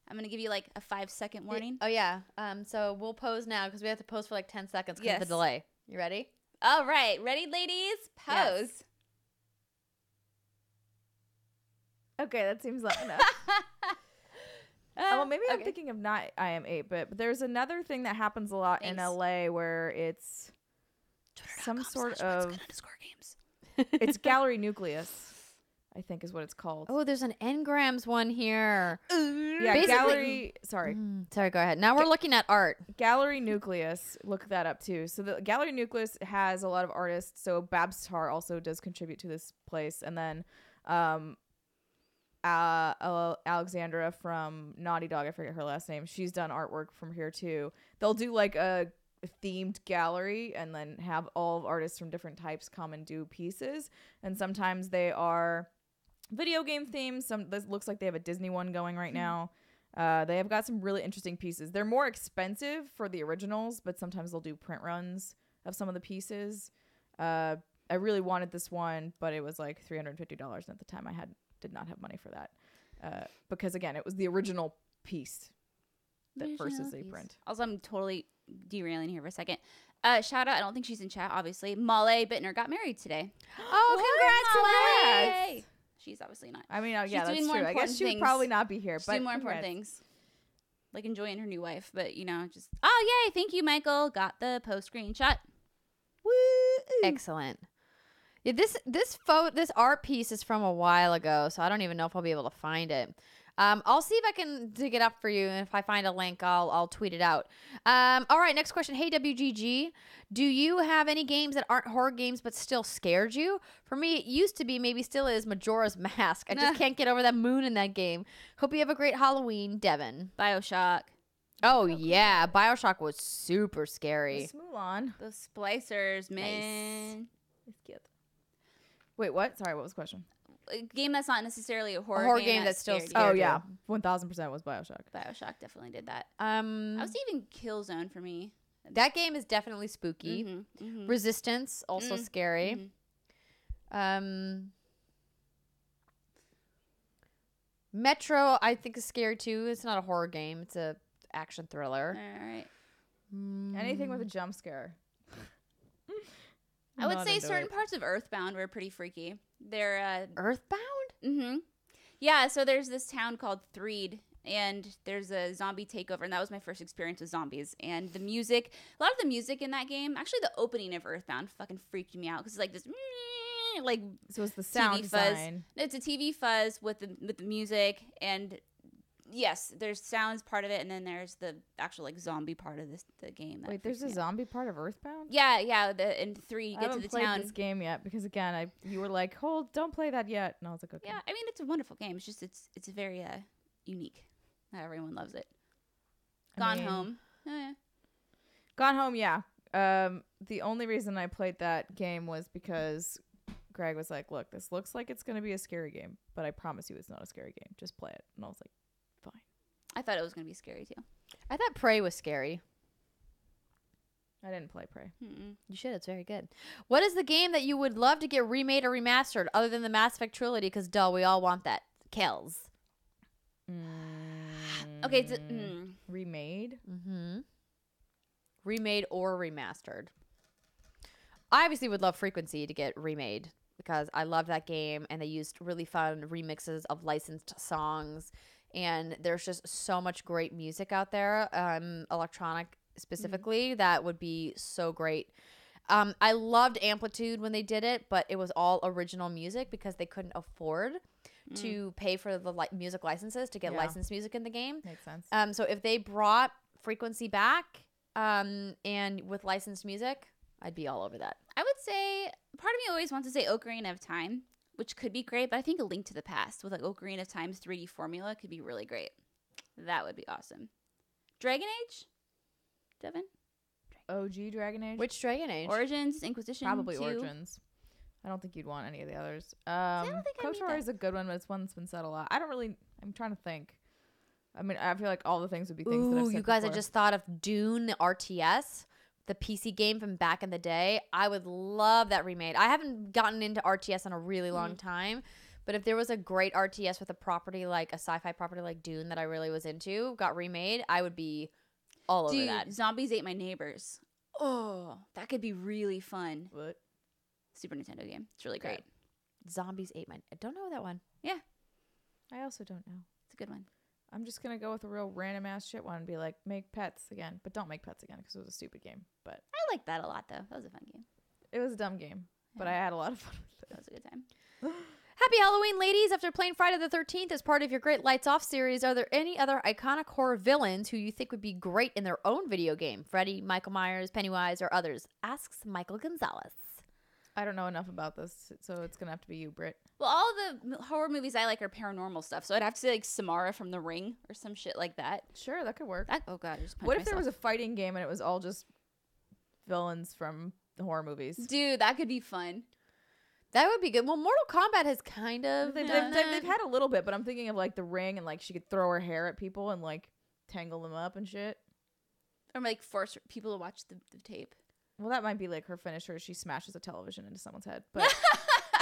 Speaker 3: I'm gonna give you like a 5-second warning.
Speaker 1: Oh yeah. So we'll pose now because we have to pose for like 10 seconds because of the delay. You ready?
Speaker 3: All right, ready, ladies? Pose.
Speaker 1: Yes.
Speaker 2: Okay, that seems like enough. Well, maybe I'm thinking of not I am 8bit, but there's another thing that happens a lot in LA where it's some sort of it's Gallery Nucleus, I think is what it's called.
Speaker 1: Oh, there's an Ngrams one here.
Speaker 2: Yeah,
Speaker 1: basically,
Speaker 2: Gallery. Sorry.
Speaker 1: Sorry, go ahead. Now we're looking at art.
Speaker 2: Gallery Nucleus. Look that up too. So the Gallery Nucleus has a lot of artists. So Babstar also does contribute to this place, and then Alexandra from Naughty Dog, I forget her last name. She's done artwork from here too. They'll do like a themed gallery and then have all of artists from different types come and do pieces. And sometimes they are video game themes. This looks like they have a Disney one going right now. They have got some really interesting pieces. They're more expensive for the originals, but sometimes they'll do print runs of some of the pieces. I really wanted this one, but it was like $350, and at the time I did not have money for that because again, it was the original piece versus a print.
Speaker 3: Also, I'm totally derailing here for a second. Shout out, I don't think she's in chat, obviously. Molly Bittner got married today.
Speaker 1: Oh, congrats, Molly!
Speaker 3: She's obviously not.
Speaker 2: I mean,
Speaker 3: She's
Speaker 2: yeah, that's
Speaker 3: doing more
Speaker 2: true. I guess
Speaker 3: important
Speaker 2: she would
Speaker 3: things.
Speaker 2: probably not be here,
Speaker 3: She's
Speaker 2: but
Speaker 3: doing more important
Speaker 2: congrats.
Speaker 3: things. Like enjoying her new wife. But, just... Oh, yay! Thank you, Michael. Got the post screenshot.
Speaker 2: Woo!
Speaker 1: Excellent. Yeah, this art piece is from a while ago, so I don't even know if I'll be able to find it. I'll see if I can dig it up for you, and if I find a link, I'll tweet it out. All right, next question. Hey, WGG, do you have any games that aren't horror games but still scared you? For me, it used to be, maybe still is, Majora's Mask. I just can't get over that moon in that game. Hope you have a great Halloween, Devin.
Speaker 3: BioShock.
Speaker 1: Oh, yeah. BioShock was super scary.
Speaker 2: Let's move on.
Speaker 3: Those splicers, man.
Speaker 2: It's cute. Wait, what? Sorry, what was the question?
Speaker 3: A game that's not necessarily a horror,
Speaker 1: horror game
Speaker 3: that
Speaker 1: that's still
Speaker 3: scared you.
Speaker 1: scared.
Speaker 2: Oh, yeah. 1000% was BioShock.
Speaker 3: BioShock definitely did that. I was even Killzone for me.
Speaker 1: That game is definitely spooky. Resistance, also scary. Metro, I think, is scary too. It's not a horror game. It's a action thriller.
Speaker 3: All right.
Speaker 2: Anything with a jump scare.
Speaker 3: I would say certain parts of Earthbound were pretty freaky. They're
Speaker 1: Earthbound?
Speaker 3: Yeah, so there's this town called Threed, and there's a zombie takeover, and that was my first experience with zombies. And the music, a lot of the music in that game, actually the opening of Earthbound fucking freaked me out because it's like this like
Speaker 2: so it's the sound
Speaker 3: TV fuzz.
Speaker 2: design.
Speaker 3: It's a TV fuzz with the music, and yes, there's sounds part of it, and then there's the actual like zombie part of the game.
Speaker 2: Wait, there's a zombie part of Earthbound?
Speaker 3: Yeah. In 3 you
Speaker 2: I
Speaker 3: get to
Speaker 2: haven't
Speaker 3: the
Speaker 2: played
Speaker 3: town.
Speaker 2: this game yet because again, you were like, "Hold, don't play that yet," and I was like, "Okay."
Speaker 3: Yeah, I mean it's a wonderful game. It's just it's very unique. Not everyone loves it. Gone Home. Oh, yeah.
Speaker 2: Gone Home, yeah. The only reason I played that game was because Greg was like, "Look, this looks like it's gonna be a scary game, but I promise you, it's not a scary game. Just play it." And I was like, "Fine."
Speaker 3: I thought it was gonna be scary too.
Speaker 1: I thought Prey was scary.
Speaker 2: I didn't play Prey.
Speaker 1: You should. It's very good. What is the game that you would love to get remade or remastered other than the Mass Effect trilogy? Because, duh, we all want that. Kills.
Speaker 3: Okay.
Speaker 2: Remade?
Speaker 1: Remade or remastered. I obviously would love Frequency to get remade because I loved that game, and they used really fun remixes of licensed songs, and there's just so much great music out there, electronic specifically, that would be so great. I loved Amplitude when they did it, but it was all original music because they couldn't afford to pay for the music licenses to get licensed music in the game.
Speaker 2: Makes sense.
Speaker 1: So if they brought Frequency back and with licensed music, I'd be all over that.
Speaker 3: I would say part of me always wants to say Ocarina of Time, which could be great, but I think A Link to the Past with like Ocarina of Time's 3D formula could be really great. That would be awesome. Dragon Age? Devin?
Speaker 2: OG Dragon Age?
Speaker 1: Which Dragon Age?
Speaker 3: Origins, Inquisition,
Speaker 2: Probably
Speaker 3: 2.
Speaker 2: Origins. I don't think you'd want any of the others.
Speaker 3: don't think I need
Speaker 2: KOTOR
Speaker 3: that.
Speaker 2: is a good one, but it's one that's been said a lot. I'm trying to think. I mean, I feel like all the things would be things that I've said
Speaker 1: you guys,
Speaker 2: before.
Speaker 1: I just thought of Dune, the RTS, the PC game from back in the day. I would love that remade. I haven't gotten into RTS in a really long time, but if there was a great RTS with a property like a sci-fi property like Dune that I really was into, got remade, I would be all over
Speaker 3: Dude,
Speaker 1: that.
Speaker 3: Zombies Ate My Neighbors. Oh, that could be really fun.
Speaker 2: What?
Speaker 3: Super Nintendo game. It's really great.
Speaker 1: Zombies Ate My... I don't know that one.
Speaker 3: Yeah,
Speaker 2: I also don't know.
Speaker 3: it's a good one.
Speaker 2: I'm just going to go with a real random ass shit one and be like, make pets again. But don't make pets again because it was a stupid game. But
Speaker 3: I like that a lot, though. That was a fun game.
Speaker 2: it was a dumb game. But I had a lot of fun with
Speaker 3: That
Speaker 2: it.
Speaker 3: was a good time.
Speaker 1: Happy Halloween, ladies. After playing Friday the 13th as part of your Great Lights Off series, are there any other iconic horror villains who you think would be great in their own video game? Freddy, Michael Myers, Pennywise, or others? Asks Michael Gonzalez.
Speaker 2: I don't know enough about this, so it's going to have to be you, Britt.
Speaker 3: Well, all the horror movies I like are paranormal stuff, so I'd have to say like Samara from The Ring or some shit like that.
Speaker 2: Sure, that could work.
Speaker 3: Oh god, I just punched
Speaker 2: What if there
Speaker 3: myself.
Speaker 2: was a fighting game and it was all just villains from the horror movies?
Speaker 3: Dude, that could be fun.
Speaker 1: That would be good. Well, Mortal Kombat has kind of
Speaker 2: They've
Speaker 1: done that.
Speaker 2: had a little bit, but I'm thinking of like the ring and like she could throw her hair at people and like tangle them up and shit.
Speaker 3: Or like force people to watch the tape.
Speaker 2: Well, that might be like her finisher. She smashes a television into someone's head, but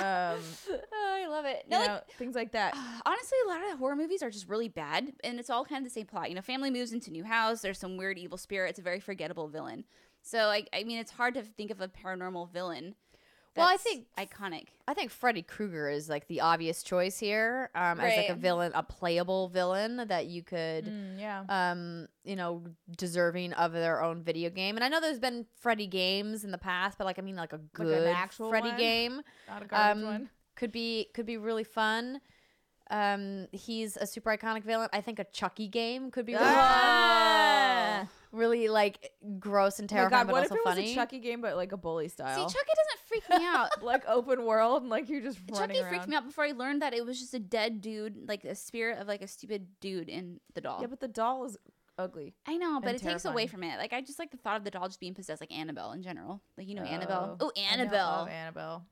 Speaker 3: Oh, I love it. No, like,
Speaker 2: things like that.
Speaker 3: honestly, a lot of horror movies are just really bad, and it's all kind of the same plot. You know, family moves into new house. There's some weird evil spirit. It's a very forgettable villain. So, like, I mean, it's hard to think of a paranormal villain.
Speaker 1: Well, I
Speaker 3: that's
Speaker 1: think
Speaker 3: iconic.
Speaker 1: I think Freddy Krueger is like the obvious choice here, as like a villain, a playable villain that you could, you know, deserving of their own video game. And I know there's been Freddy games in the past, but like I mean, like a good
Speaker 2: an actual
Speaker 1: Freddy
Speaker 2: one?
Speaker 1: game,
Speaker 2: Not a garbage one.
Speaker 1: could be really fun. He's a super iconic villain. I think a Chucky game could be really fun. Really like gross and terrifying, but
Speaker 2: what
Speaker 1: also
Speaker 2: if it
Speaker 1: funny.
Speaker 2: was a Chucky game, but like a bully style?
Speaker 3: See, Chucky doesn't freak me out.
Speaker 2: Like open world, and like you're just running
Speaker 3: Chucky
Speaker 2: around.
Speaker 3: freaked me out before I learned that it was just a dead dude, like a spirit of like a stupid dude in the doll.
Speaker 2: Yeah, but the doll is ugly.
Speaker 3: I know, but
Speaker 2: and
Speaker 3: it takes away
Speaker 2: terrifying.
Speaker 3: from it. Like I just like the thought of the doll just being possessed, like Annabelle in general. Like you know Annabelle. Oh,
Speaker 2: I
Speaker 3: Annabelle.
Speaker 2: love Annabelle.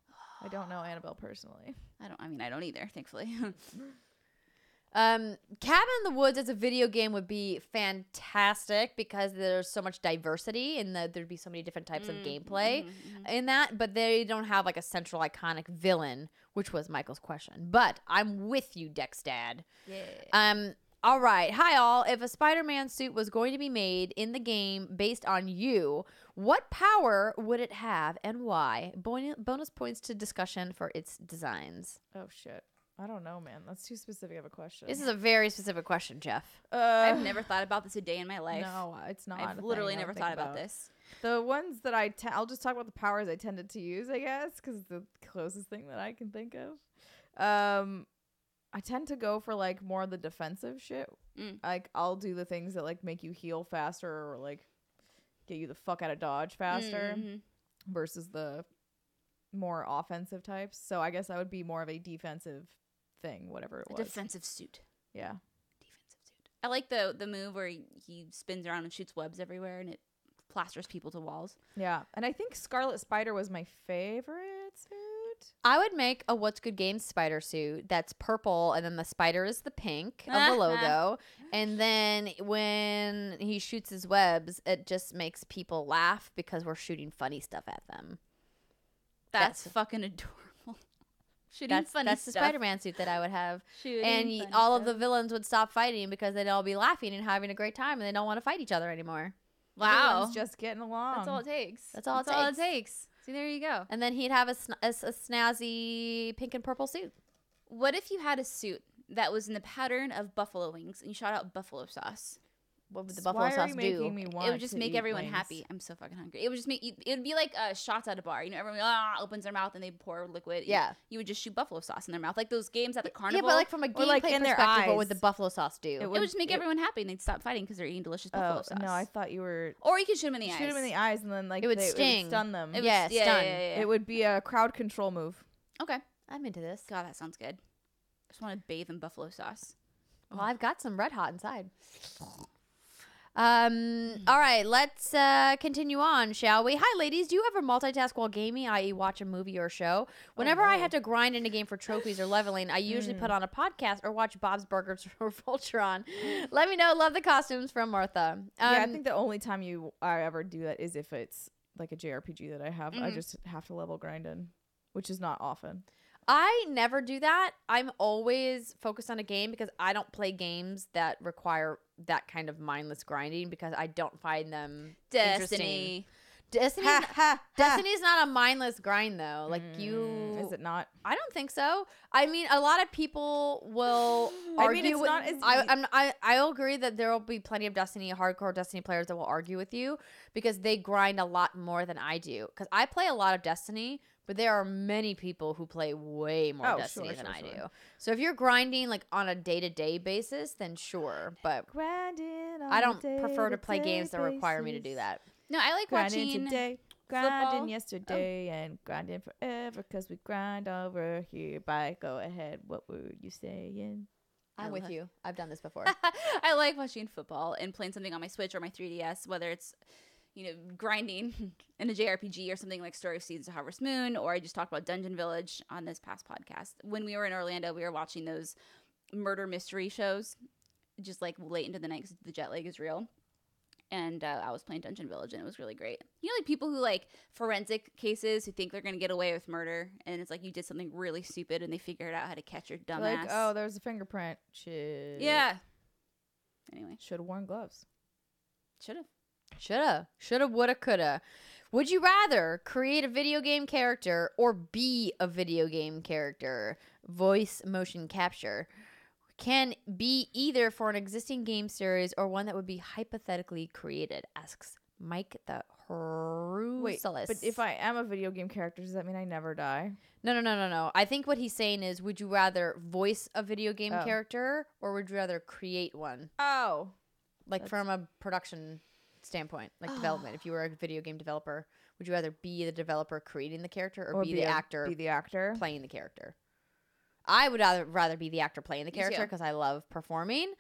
Speaker 2: I don't know Annabelle personally.
Speaker 3: I don't either, thankfully.
Speaker 1: Cabin in the Woods as a video game would be fantastic because there's so much diversity and there'd be so many different types of gameplay in that, but they don't have like a central iconic villain, which was Michael's question. But I'm with you, Dexdad.
Speaker 3: Yeah.
Speaker 1: All right. Hi, all. If a Spider-Man suit was going to be made in the game based on you, what power would it have and why? Bonus points to discussion for its designs.
Speaker 2: Oh shit. I don't know, man. That's too specific of a question.
Speaker 1: This is a very specific question, Jeff.
Speaker 3: I've never thought about this a day in my life.
Speaker 2: No, it's not.
Speaker 3: I've
Speaker 2: a
Speaker 3: literally
Speaker 2: thing I
Speaker 3: never
Speaker 2: think
Speaker 3: thought about this.
Speaker 2: The ones that I'll just talk about the powers I tended to use, I guess, because it's the closest thing that I can think of. I tend to go for like more of the defensive shit. Like I'll do the things that like make you heal faster or like get you the fuck out of dodge faster versus the more offensive types. So I guess I would be more of a defensive thing, whatever it was.
Speaker 3: Defensive suit.
Speaker 2: Yeah.
Speaker 3: Defensive suit. I like the move where he spins around and shoots webs everywhere and it plasters people to walls.
Speaker 2: Yeah. And I think Scarlet Spider was my favorite suit.
Speaker 1: I would make a What's Good Games spider suit that's purple, and then the spider is the pink of the logo. And then when he shoots his webs, it just makes people laugh because we're shooting funny stuff at them.
Speaker 3: That's fucking adorable. Shooting funny
Speaker 1: that's the
Speaker 3: stuff.
Speaker 1: Spider-Man suit that I would have.
Speaker 3: Shooting
Speaker 1: And
Speaker 3: funny
Speaker 1: all of
Speaker 3: stuff.
Speaker 1: the villains would stop fighting because they'd all be laughing and having a great time, and they don't want to fight each other anymore.
Speaker 3: Wow.
Speaker 2: Everyone's just getting along.
Speaker 3: That's all it takes.
Speaker 1: That's all it takes.
Speaker 3: See, there you go.
Speaker 1: And then he'd have a snazzy pink and purple suit.
Speaker 3: What if you had a suit that was in the pattern of buffalo wings and you shot out buffalo sauce?
Speaker 1: What would the buffalo
Speaker 2: Why are
Speaker 1: sauce
Speaker 2: you
Speaker 1: do?
Speaker 2: making me want
Speaker 3: It would just
Speaker 2: to
Speaker 3: make
Speaker 2: eat
Speaker 3: everyone
Speaker 2: wings?
Speaker 3: happy. I'm so fucking hungry. It would just make you. It would be like shots at a bar. You know, everyone opens their mouth and they pour liquid.
Speaker 1: Yeah.
Speaker 3: You would just shoot buffalo sauce in their mouth, like those games at the
Speaker 1: Yeah,
Speaker 3: carnival.
Speaker 1: but like from a gameplay
Speaker 2: like in their
Speaker 1: perspective, what would
Speaker 2: eyes.
Speaker 1: the buffalo sauce do?
Speaker 3: it would just make everyone happy and they'd stop fighting because they're eating delicious buffalo sauce.
Speaker 2: No, I thought you were
Speaker 3: Or you could shoot them in the eyes.
Speaker 2: shoot them in the eyes and then like
Speaker 1: It would sting.
Speaker 2: stun them.
Speaker 3: It was-
Speaker 1: Yeah, stun.
Speaker 3: yeah.
Speaker 2: It would be a crowd control move.
Speaker 3: Okay.
Speaker 1: I'm into this.
Speaker 3: God, that sounds good. I just want to bathe in buffalo sauce.
Speaker 1: Well, I've got some red hot inside. All right, let's continue on, shall we? Hi, ladies. Do you ever multitask while gaming, i.e., watch a movie or show? Whenever I had to grind in a game for trophies or leveling, I usually put on a podcast or watch Bob's Burgers or Voltron. Let me know. Love the costumes from Martha.
Speaker 2: Yeah, I think the only time I ever do that is if it's like a JRPG that I have. I just have to level grind in, which is not often.
Speaker 1: I never do that. I'm always focused on a game because I don't play games that require that kind of mindless grinding because I don't find them interesting. Destiny's not a mindless grind though. Like
Speaker 2: Is it not?
Speaker 1: I don't think so. I mean, a lot of people will argue.
Speaker 2: I mean, it's
Speaker 1: with,
Speaker 2: not as
Speaker 1: I'll agree that there will be plenty of hardcore Destiny players that will argue with you because they grind a lot more than I do. Because I play a lot of Destiny, but there are many people who play way more Destiny than I do. So if you're grinding like on a day-to-day basis, then sure. But
Speaker 2: grinding on
Speaker 1: I don't
Speaker 2: a
Speaker 1: prefer to play
Speaker 2: day-to-day
Speaker 1: games that require me to do
Speaker 2: basis.
Speaker 1: that.
Speaker 3: No, I like
Speaker 2: Grinding
Speaker 3: watching
Speaker 2: today,
Speaker 3: football.
Speaker 2: grinding yesterday, and grinding forever because we grind over here. Bye. Go ahead. What were you saying?
Speaker 1: I'm with you. I've done this before.
Speaker 3: I like watching football and playing something on my Switch or my 3DS, whether it's, grinding in a JRPG or something like Story of Seasons of Harvest Moon, or I just talked about Dungeon Village on this past podcast. When we were in Orlando, we were watching those murder mystery shows just like late into the night because the jet lag is real. And I was playing Dungeon Village, and it was really great. Like people who like forensic cases who think they're going to get away with murder, and it's like you did something really stupid, and they figured out how to catch your dumbass.
Speaker 2: Like, oh, there's a fingerprint. Shit.
Speaker 3: Yeah. Anyway.
Speaker 2: Should have worn gloves.
Speaker 1: Shoulda, woulda, coulda. Would you rather create a video game character or be a video game character? Voice motion capture can be either for an existing game series or one that would be hypothetically created, asks Mike the
Speaker 2: Wait,
Speaker 1: Hrusalis.
Speaker 2: but if I am a video game character, does that mean I never die?
Speaker 1: No. I think what he's saying is, would you rather voice a video game character or would you rather create one?
Speaker 2: Oh.
Speaker 1: Like from a production standpoint, like development. If you were a video game developer, would you rather be the developer creating the character or be the actor
Speaker 2: Be the actor
Speaker 1: playing the character? I would rather be the actor playing the character because I love performing.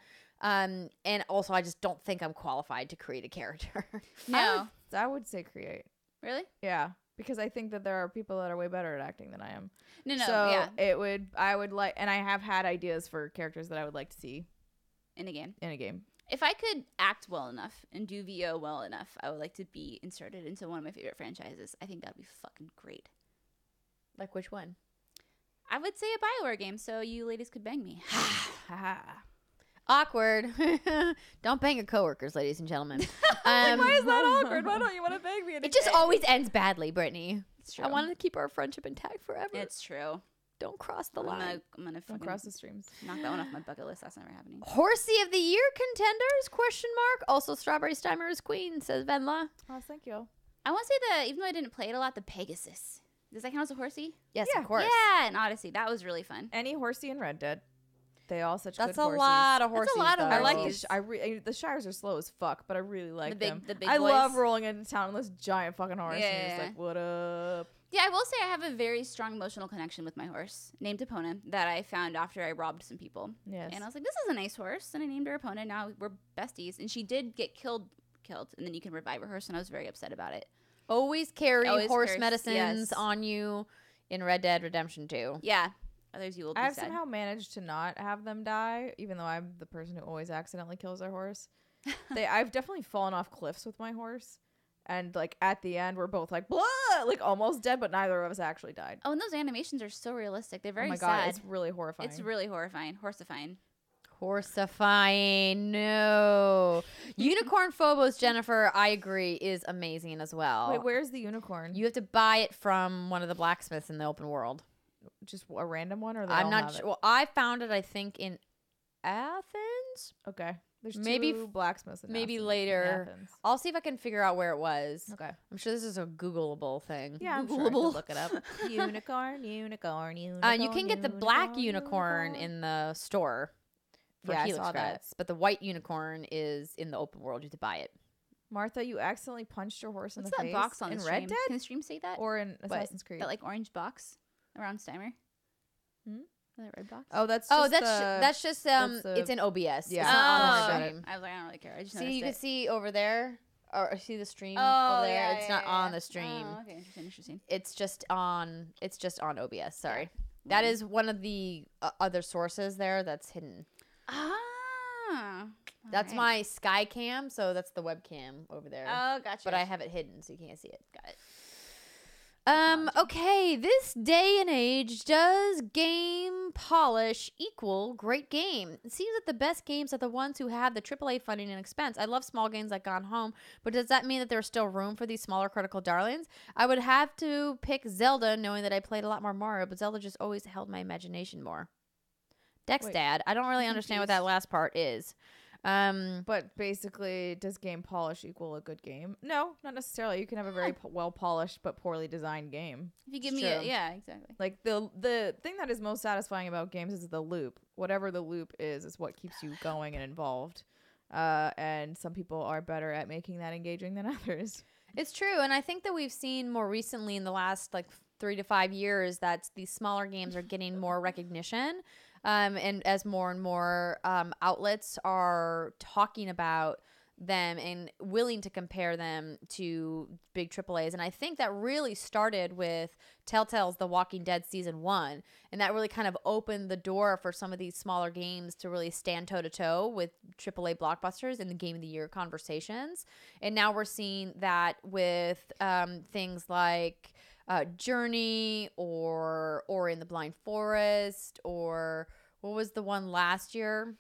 Speaker 1: And also, I just don't think I'm qualified to create a character.
Speaker 3: No.
Speaker 2: I would say create.
Speaker 3: Really?
Speaker 2: Yeah. Because I think that there are people that are way better at acting than I am.
Speaker 3: No,
Speaker 2: So I would like, and I have had ideas for characters that I would like to see
Speaker 3: in a game. If I could act well enough and do VO well enough, I would like to be inserted into one of my favorite franchises. I think that'd be fucking great.
Speaker 1: Like which one?
Speaker 3: I would say a BioWare game, so you ladies could bang me.
Speaker 1: Awkward. Don't bang your coworkers, ladies and gentlemen.
Speaker 2: Why is that awkward? Why don't you want to bang me?
Speaker 1: It just always ends badly, Brittany.
Speaker 3: It's true.
Speaker 1: I wanted to keep our friendship intact forever.
Speaker 3: It's true.
Speaker 1: Don't cross the line.
Speaker 3: I'm gonna
Speaker 2: Don't cross the streams.
Speaker 3: knock that one off my bucket list. That's never happening.
Speaker 1: Horsey of the Year contenders? Question mark. Also, Strawberry Steimer is queen, says Venla.
Speaker 2: Oh, thank you.
Speaker 3: I want to say even though I didn't play it a lot, the Pegasus. Does that count as a horsey?
Speaker 1: Yes,
Speaker 2: Yeah.
Speaker 1: of course.
Speaker 3: Yeah, and Odyssey. That was really fun.
Speaker 2: Any horsey in Red Dead. They all such
Speaker 1: That's
Speaker 2: good
Speaker 1: a
Speaker 2: horsies.
Speaker 1: lot of horses.
Speaker 3: That's a lot of
Speaker 2: I like
Speaker 3: horses.
Speaker 2: the Shires are slow as fuck, but I really like them.
Speaker 3: the big
Speaker 2: I
Speaker 3: boys.
Speaker 2: love rolling into town on this giant fucking horse. And you're
Speaker 3: Yeah.
Speaker 2: just like, what up?
Speaker 3: Yeah, I will say I have a very strong emotional connection with my horse, named Epona, that I found after I robbed some people.
Speaker 2: Yes.
Speaker 3: And I was like, this is a nice horse. And I named her Epona. Now we're besties. And she did get killed, and then you can revive her horse. And I was very upset about it.
Speaker 1: Always carry
Speaker 3: Always
Speaker 1: horse
Speaker 3: carry-
Speaker 1: medicines
Speaker 3: yes.
Speaker 1: on you in Red Dead Redemption 2.
Speaker 3: Yeah. Others you will be
Speaker 2: I've
Speaker 3: sad.
Speaker 2: somehow managed to not have them die, even though I'm the person who always accidentally kills their horse. I've definitely fallen off cliffs with my horse. And like at the end, we're both like, blah, like almost dead, but neither of us actually died.
Speaker 3: Oh, and those animations are so realistic. They're very
Speaker 2: oh my
Speaker 3: sad.
Speaker 2: god, it's really horrifying.
Speaker 3: It's really horrifying. Horsifying.
Speaker 1: Horsifying. No. Unicorn Phobos, Jennifer, I agree, is amazing as well.
Speaker 2: Wait, where's the unicorn?
Speaker 1: You have to buy it from one of the blacksmiths in the open world.
Speaker 2: Just a random one, or they
Speaker 1: I'm
Speaker 2: all
Speaker 1: not
Speaker 2: have
Speaker 1: sure.
Speaker 2: it?
Speaker 1: Well, I found it, I think, in Athens.
Speaker 2: Okay, there's
Speaker 1: Maybe
Speaker 2: two blacksmiths. In
Speaker 1: maybe
Speaker 2: Athens- in
Speaker 1: later.
Speaker 2: Athens.
Speaker 1: I'll see if I can figure out where it was.
Speaker 2: Okay.
Speaker 1: I'm sure this is a Googleable thing.
Speaker 2: Yeah, I'm sure I could
Speaker 3: Googleable.
Speaker 2: look it up. Unicorn.
Speaker 1: You can get the black unicorn in the store for
Speaker 2: Yeah, I
Speaker 1: Helix
Speaker 2: saw that.
Speaker 1: credits, but the white unicorn is in the open world. You have to buy it.
Speaker 2: Martha, you accidentally punched your horse
Speaker 3: What's
Speaker 2: in the
Speaker 3: that
Speaker 2: face
Speaker 3: box on
Speaker 2: in
Speaker 3: the
Speaker 2: Red
Speaker 3: stream?
Speaker 2: Dead
Speaker 3: Can the stream say that?
Speaker 2: or in Assassin's Creed.
Speaker 3: That like orange box around Steimer?
Speaker 2: Hmm?
Speaker 3: That red box?
Speaker 2: Oh, that's
Speaker 1: Oh,
Speaker 2: just
Speaker 1: that's just
Speaker 2: that's the-
Speaker 1: it's in OBS.
Speaker 2: Yeah.
Speaker 1: It's not on
Speaker 2: Oh.
Speaker 1: the stream.
Speaker 3: I was like, I don't really care. I just
Speaker 1: See,
Speaker 3: noticed
Speaker 1: you can
Speaker 3: it.
Speaker 1: see over there, or see the stream
Speaker 3: Oh,
Speaker 1: over there.
Speaker 3: yeah,
Speaker 1: It's
Speaker 3: yeah,
Speaker 1: not
Speaker 3: yeah.
Speaker 1: on the stream.
Speaker 3: Oh, okay, interesting.
Speaker 1: It's just on OBS. Sorry, that is one of the other sources there that's hidden.
Speaker 3: Ah.
Speaker 1: That's
Speaker 3: alright.
Speaker 1: my Skycam, so that's the webcam over there.
Speaker 3: Oh, gotcha.
Speaker 1: But I have it hidden, so you can't see it.
Speaker 3: got it.
Speaker 1: Okay, this day and age, does game polish equal great game? It seems that the best games are the ones who have the AAA funding and expense. I love small games like Gone Home, but does that mean that there's still room for these smaller critical darlings? I would have to pick Zelda, knowing that I played a lot more Mario, but Zelda just always held my imagination more. Dex
Speaker 2: Wait,
Speaker 1: Dad, I don't really understand what that last part is.
Speaker 2: But basically, does game polish equal a good game? No, not necessarily. You can have a very well polished but poorly designed game.
Speaker 3: If you give
Speaker 1: It's
Speaker 3: me
Speaker 1: true.
Speaker 3: yeah, exactly.
Speaker 2: Like the thing that is most satisfying about games is the loop. Whatever the loop is what keeps you going and involved. And some people are better at making that engaging than others.
Speaker 1: It's true, and I think that we've seen more recently in the last 3 to 5 years that these smaller games are getting more recognition, and as more and more outlets are talking about them and willing to compare them to big AAAs. And I think that really started with Telltale's The Walking Dead Season 1. And that really kind of opened the door for some of these smaller games to really stand toe-to-toe with AAA blockbusters in the Game of the Year conversations. And now we're seeing that with things like Journey or In the Blind Forest, or what was the one last year?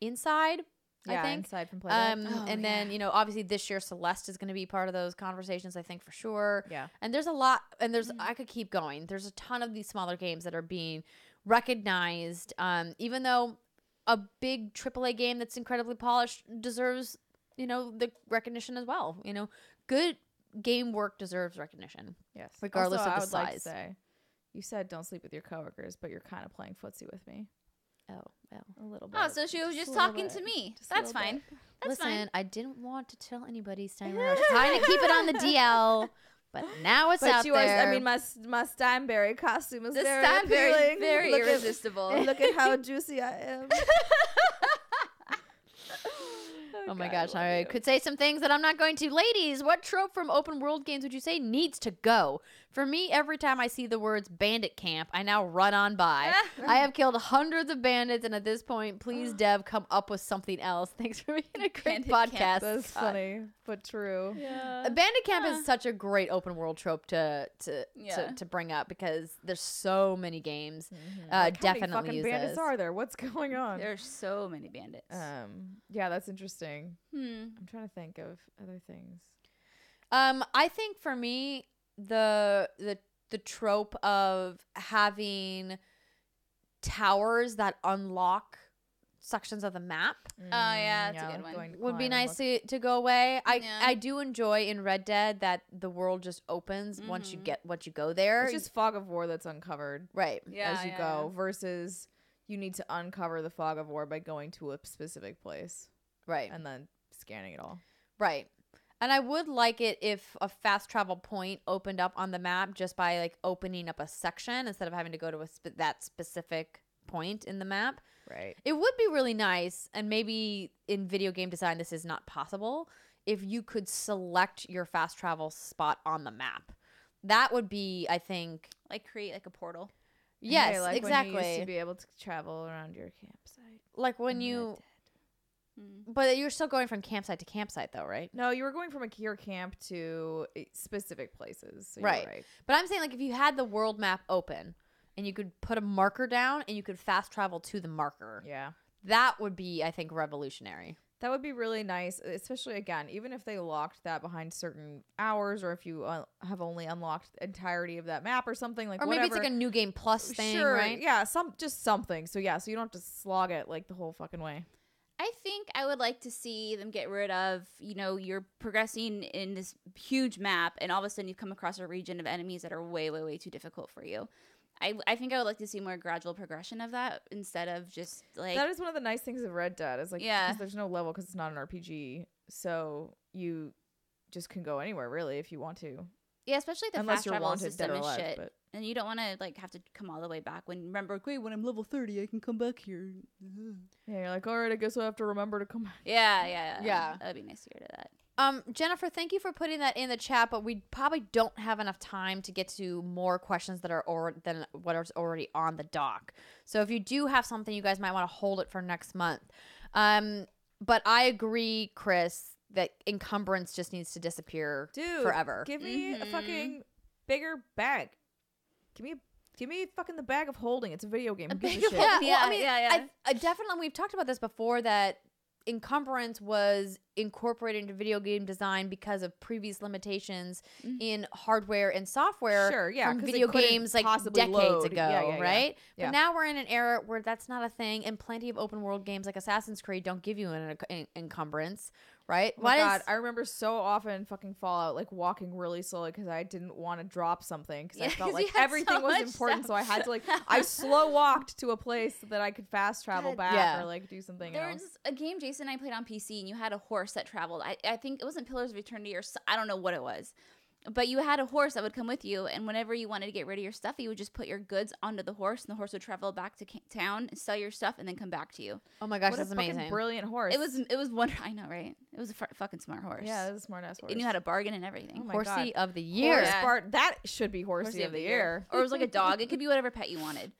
Speaker 1: Inside?
Speaker 2: Yeah,
Speaker 1: I think.
Speaker 2: Inside from Playdead.
Speaker 1: And then, you know, obviously this year Celeste is going to be part of those conversations, I think, for sure.
Speaker 2: Yeah.
Speaker 1: And there's a lot, and I could keep going. There's a ton of these smaller games that are being recognized, even though a big AAA game that's incredibly polished deserves, you know, the recognition as well. You know, good game work deserves recognition.
Speaker 2: Yes.
Speaker 1: Regardless
Speaker 2: Also,
Speaker 1: of the
Speaker 2: I would like to
Speaker 1: size.
Speaker 2: say, you said don't sleep with your coworkers, but you're kind of playing footsie with me.
Speaker 1: Oh, well.
Speaker 2: A little bit.
Speaker 3: Oh, so she was just
Speaker 2: a little
Speaker 3: talking
Speaker 2: bit.
Speaker 3: to me.
Speaker 2: Just a
Speaker 3: That's
Speaker 2: little
Speaker 3: fine.
Speaker 2: bit.
Speaker 3: That's
Speaker 1: Listen,
Speaker 3: fine.
Speaker 1: I didn't want to tell anybody, Steinberg. I was trying to keep it on the DL, but now it's
Speaker 2: But
Speaker 1: out
Speaker 2: she was,
Speaker 1: there.
Speaker 2: I mean, my Steinberry costume is
Speaker 3: The
Speaker 2: very
Speaker 3: Steinberry,
Speaker 2: appealing.
Speaker 3: very
Speaker 2: Look at-
Speaker 3: irresistible.
Speaker 2: Look at how juicy I am.
Speaker 1: Oh my
Speaker 2: God,
Speaker 1: gosh,
Speaker 2: love
Speaker 1: I
Speaker 2: you.
Speaker 1: could say some things that I'm not going to. Ladies, what trope from open world games would you say needs to go? For me, every time I see the words bandit camp, I now run on by. I have killed hundreds of bandits, and at this point, please, Dev, come up with something else. Thanks for being a great
Speaker 3: Bandit
Speaker 1: podcast.
Speaker 3: camp.
Speaker 2: That's
Speaker 1: God.
Speaker 2: funny, but true.
Speaker 3: Yeah.
Speaker 1: A bandit camp is such a great open world trope to
Speaker 3: Yeah.
Speaker 1: bring up because there's so many games.
Speaker 2: Like, how many
Speaker 1: Definitely
Speaker 2: fucking
Speaker 1: use
Speaker 2: bandits
Speaker 1: this.
Speaker 2: are there? What's going on?
Speaker 3: There's so many bandits.
Speaker 2: Yeah, that's interesting.
Speaker 3: Hmm.
Speaker 2: I'm trying to think of other things.
Speaker 1: I think for me, the trope of having towers that unlock sections of the map
Speaker 3: yeah, that's a good one.
Speaker 2: going to
Speaker 1: would be
Speaker 2: climb and
Speaker 1: nice
Speaker 2: look.
Speaker 1: to go away.
Speaker 3: Yeah.
Speaker 1: I do enjoy in Red Dead that the world just opens once you go there.
Speaker 2: It's just fog of war that's uncovered
Speaker 1: right.
Speaker 3: Yeah,
Speaker 2: as you go versus you need to uncover the fog of war by going to a specific place
Speaker 1: Right.
Speaker 2: and then scanning it all.
Speaker 1: Right. And I would like it if a fast travel point opened up on the map just by like opening up a section instead of having to go to that specific point in the map.
Speaker 2: Right.
Speaker 1: It would be really nice, and maybe in video game design this is not possible, if you could select your fast travel spot on the map. That would be, I think,
Speaker 3: Like create like a portal.
Speaker 1: yes,
Speaker 2: Hey, like
Speaker 1: exactly.
Speaker 2: When you used to be able to travel around your campsite.
Speaker 1: like when
Speaker 2: in
Speaker 1: you,
Speaker 2: Red Dead.
Speaker 1: but you're still going from campsite to campsite though, right?
Speaker 2: No, you were going from your camp to specific places. So
Speaker 1: Right.
Speaker 2: You're right.
Speaker 1: But I'm saying like if you had the world map open and you could put a marker down and you could fast travel to the marker,
Speaker 2: Yeah.
Speaker 1: that would be, I think, revolutionary.
Speaker 2: That would be really nice, especially again, even if they locked that behind certain hours, or if you have only unlocked the entirety of that map or something like.
Speaker 1: Or maybe
Speaker 2: whatever.
Speaker 1: it's like a new game plus thing,
Speaker 2: Sure,
Speaker 1: right?
Speaker 2: yeah, just something. So yeah, so you don't have to slog it like the whole fucking way.
Speaker 3: I think I would like to see them get rid of, you know, you're progressing in this huge map and all of a sudden you come across a region of enemies that are way, way, way too difficult for you. I think I would like to see more gradual progression of that instead of just like
Speaker 2: That is one of the nice things of Red Dead is like,
Speaker 3: Yeah.
Speaker 2: because there's no level because it's not an RPG, so you just can go anywhere really if you want to,
Speaker 3: yeah, especially the
Speaker 2: unless
Speaker 3: fast
Speaker 2: you're
Speaker 3: travel
Speaker 2: wanted
Speaker 3: system
Speaker 2: dead or
Speaker 3: is
Speaker 2: alive.
Speaker 3: shit.
Speaker 2: But
Speaker 3: And you don't want to like have to come all the way back when remember, okay, when I'm level 30, I can come back here.
Speaker 2: yeah, you're like, all right, I guess I have to remember to come back.
Speaker 1: Yeah.
Speaker 3: That'd be nice to hear that.
Speaker 1: Jennifer, thank you for putting that in the chat, but we probably don't have enough time to get to more questions that are than what is already on the dock. So if you do have something, you guys might want to hold it for next month. But I agree, Chris, that encumbrance just needs to disappear
Speaker 2: Dude,
Speaker 1: forever.
Speaker 2: give me a fucking bigger bag. Give me fucking the bag of holding. It's a video game. Who gives a shit?
Speaker 1: Yeah,
Speaker 3: Yeah,
Speaker 1: I mean,
Speaker 3: yeah.
Speaker 1: I definitely, we've talked about this before, that encumbrance was incorporated into video game design because of previous limitations in hardware and software
Speaker 2: Sure, yeah,
Speaker 1: from
Speaker 2: 'cause it
Speaker 1: video
Speaker 2: couldn't
Speaker 1: games like
Speaker 2: possibly
Speaker 1: decades
Speaker 2: load.
Speaker 1: ago,
Speaker 2: Yeah.
Speaker 1: right?
Speaker 2: Yeah.
Speaker 1: But now we're in an era where that's not a thing, and plenty of open world games like Assassin's Creed don't give you an encumbrance, right?
Speaker 2: Oh my God, I remember so often fucking Fallout, like walking really slowly because I didn't want to drop something because I
Speaker 3: Yeah,
Speaker 2: felt
Speaker 3: 'cause you
Speaker 2: like
Speaker 3: had
Speaker 2: everything
Speaker 3: so
Speaker 2: was
Speaker 3: much
Speaker 2: important.
Speaker 3: stuff.
Speaker 2: So I had to I slow walked to a place so that I could fast travel
Speaker 3: God,
Speaker 2: back
Speaker 1: yeah.
Speaker 2: or like do something
Speaker 3: There's
Speaker 2: else.
Speaker 3: a game Jason and I played on PC, and you had a horse that traveled. I think it wasn't Pillars of Eternity or I don't know what it was. But you had a horse that would come with you, and whenever you wanted to get rid of your stuff, you would just put your goods onto the horse, and the horse would travel back to town and sell your stuff, and then come back to you.
Speaker 1: Oh my gosh,
Speaker 2: What
Speaker 1: that's
Speaker 2: a fucking
Speaker 1: amazing.
Speaker 2: brilliant horse.
Speaker 3: It was wonderful. I know, right? It was a fucking smart horse.
Speaker 2: Yeah, it was a smart ass horse.
Speaker 3: It knew how to bargain and everything.
Speaker 2: Oh my
Speaker 1: Horsey
Speaker 2: God.
Speaker 1: of the year.
Speaker 2: Horse
Speaker 3: Yeah.
Speaker 2: Bart, that should be horsey of the year.
Speaker 3: Or it was like a dog. It could be whatever pet you wanted.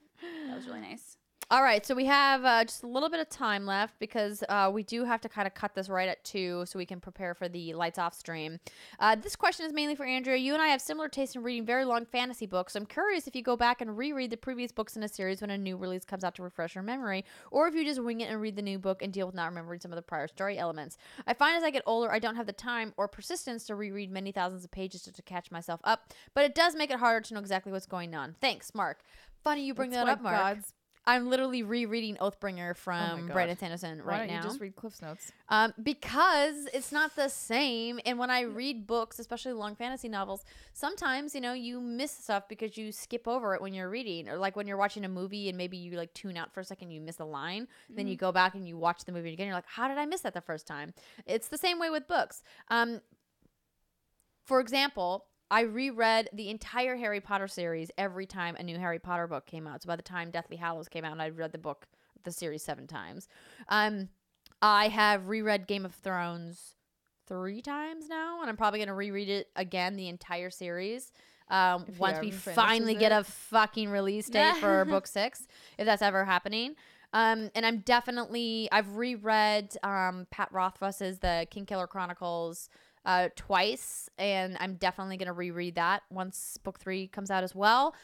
Speaker 3: That was really nice.
Speaker 1: All right, so we have just a little bit of time left because we do have to kind of cut this right at 2 so we can prepare for the lights off stream. This question is mainly for Andrea. You and I have similar taste in reading very long fantasy books. I'm curious if you go back and reread the previous books in a series when a new release comes out to refresh your memory, or if you just wing it and read the new book and deal with not remembering some of the prior story elements. I find as I get older, I don't have the time or persistence to reread many thousands of pages to catch myself up, but it does make it harder to know exactly what's going on. Thanks, Mark. Funny you bring
Speaker 2: That's
Speaker 1: that up,
Speaker 2: why
Speaker 1: Mark.
Speaker 2: God's-
Speaker 1: I'm literally rereading Oathbringer from
Speaker 2: God.
Speaker 1: Brandon Sanderson
Speaker 2: Why
Speaker 1: right
Speaker 2: don't
Speaker 1: now.
Speaker 2: you just read Cliff's Notes?
Speaker 1: Because it's not the same. And when I read books, especially long fantasy novels, sometimes, you miss stuff because you skip over it when you're reading. Or like when you're watching a movie and maybe you like tune out for a second, you miss a line. Then you go back and you watch the movie again. You're like, how did I miss that the first time? It's the same way with books. For example, I reread the entire Harry Potter series every time a new Harry Potter book came out. So by the time Deathly Hallows came out, I read the series 7 times. I have reread Game of Thrones 3 times now, and I'm probably going to reread it again, the entire series, once we
Speaker 2: ever finishes
Speaker 1: finally get
Speaker 2: it.
Speaker 1: a fucking release date for book 6, if that's ever happening. And I've reread Pat Rothfuss's The Kingkiller Chronicles twice, and I'm definitely going to reread that once book 3 comes out as well.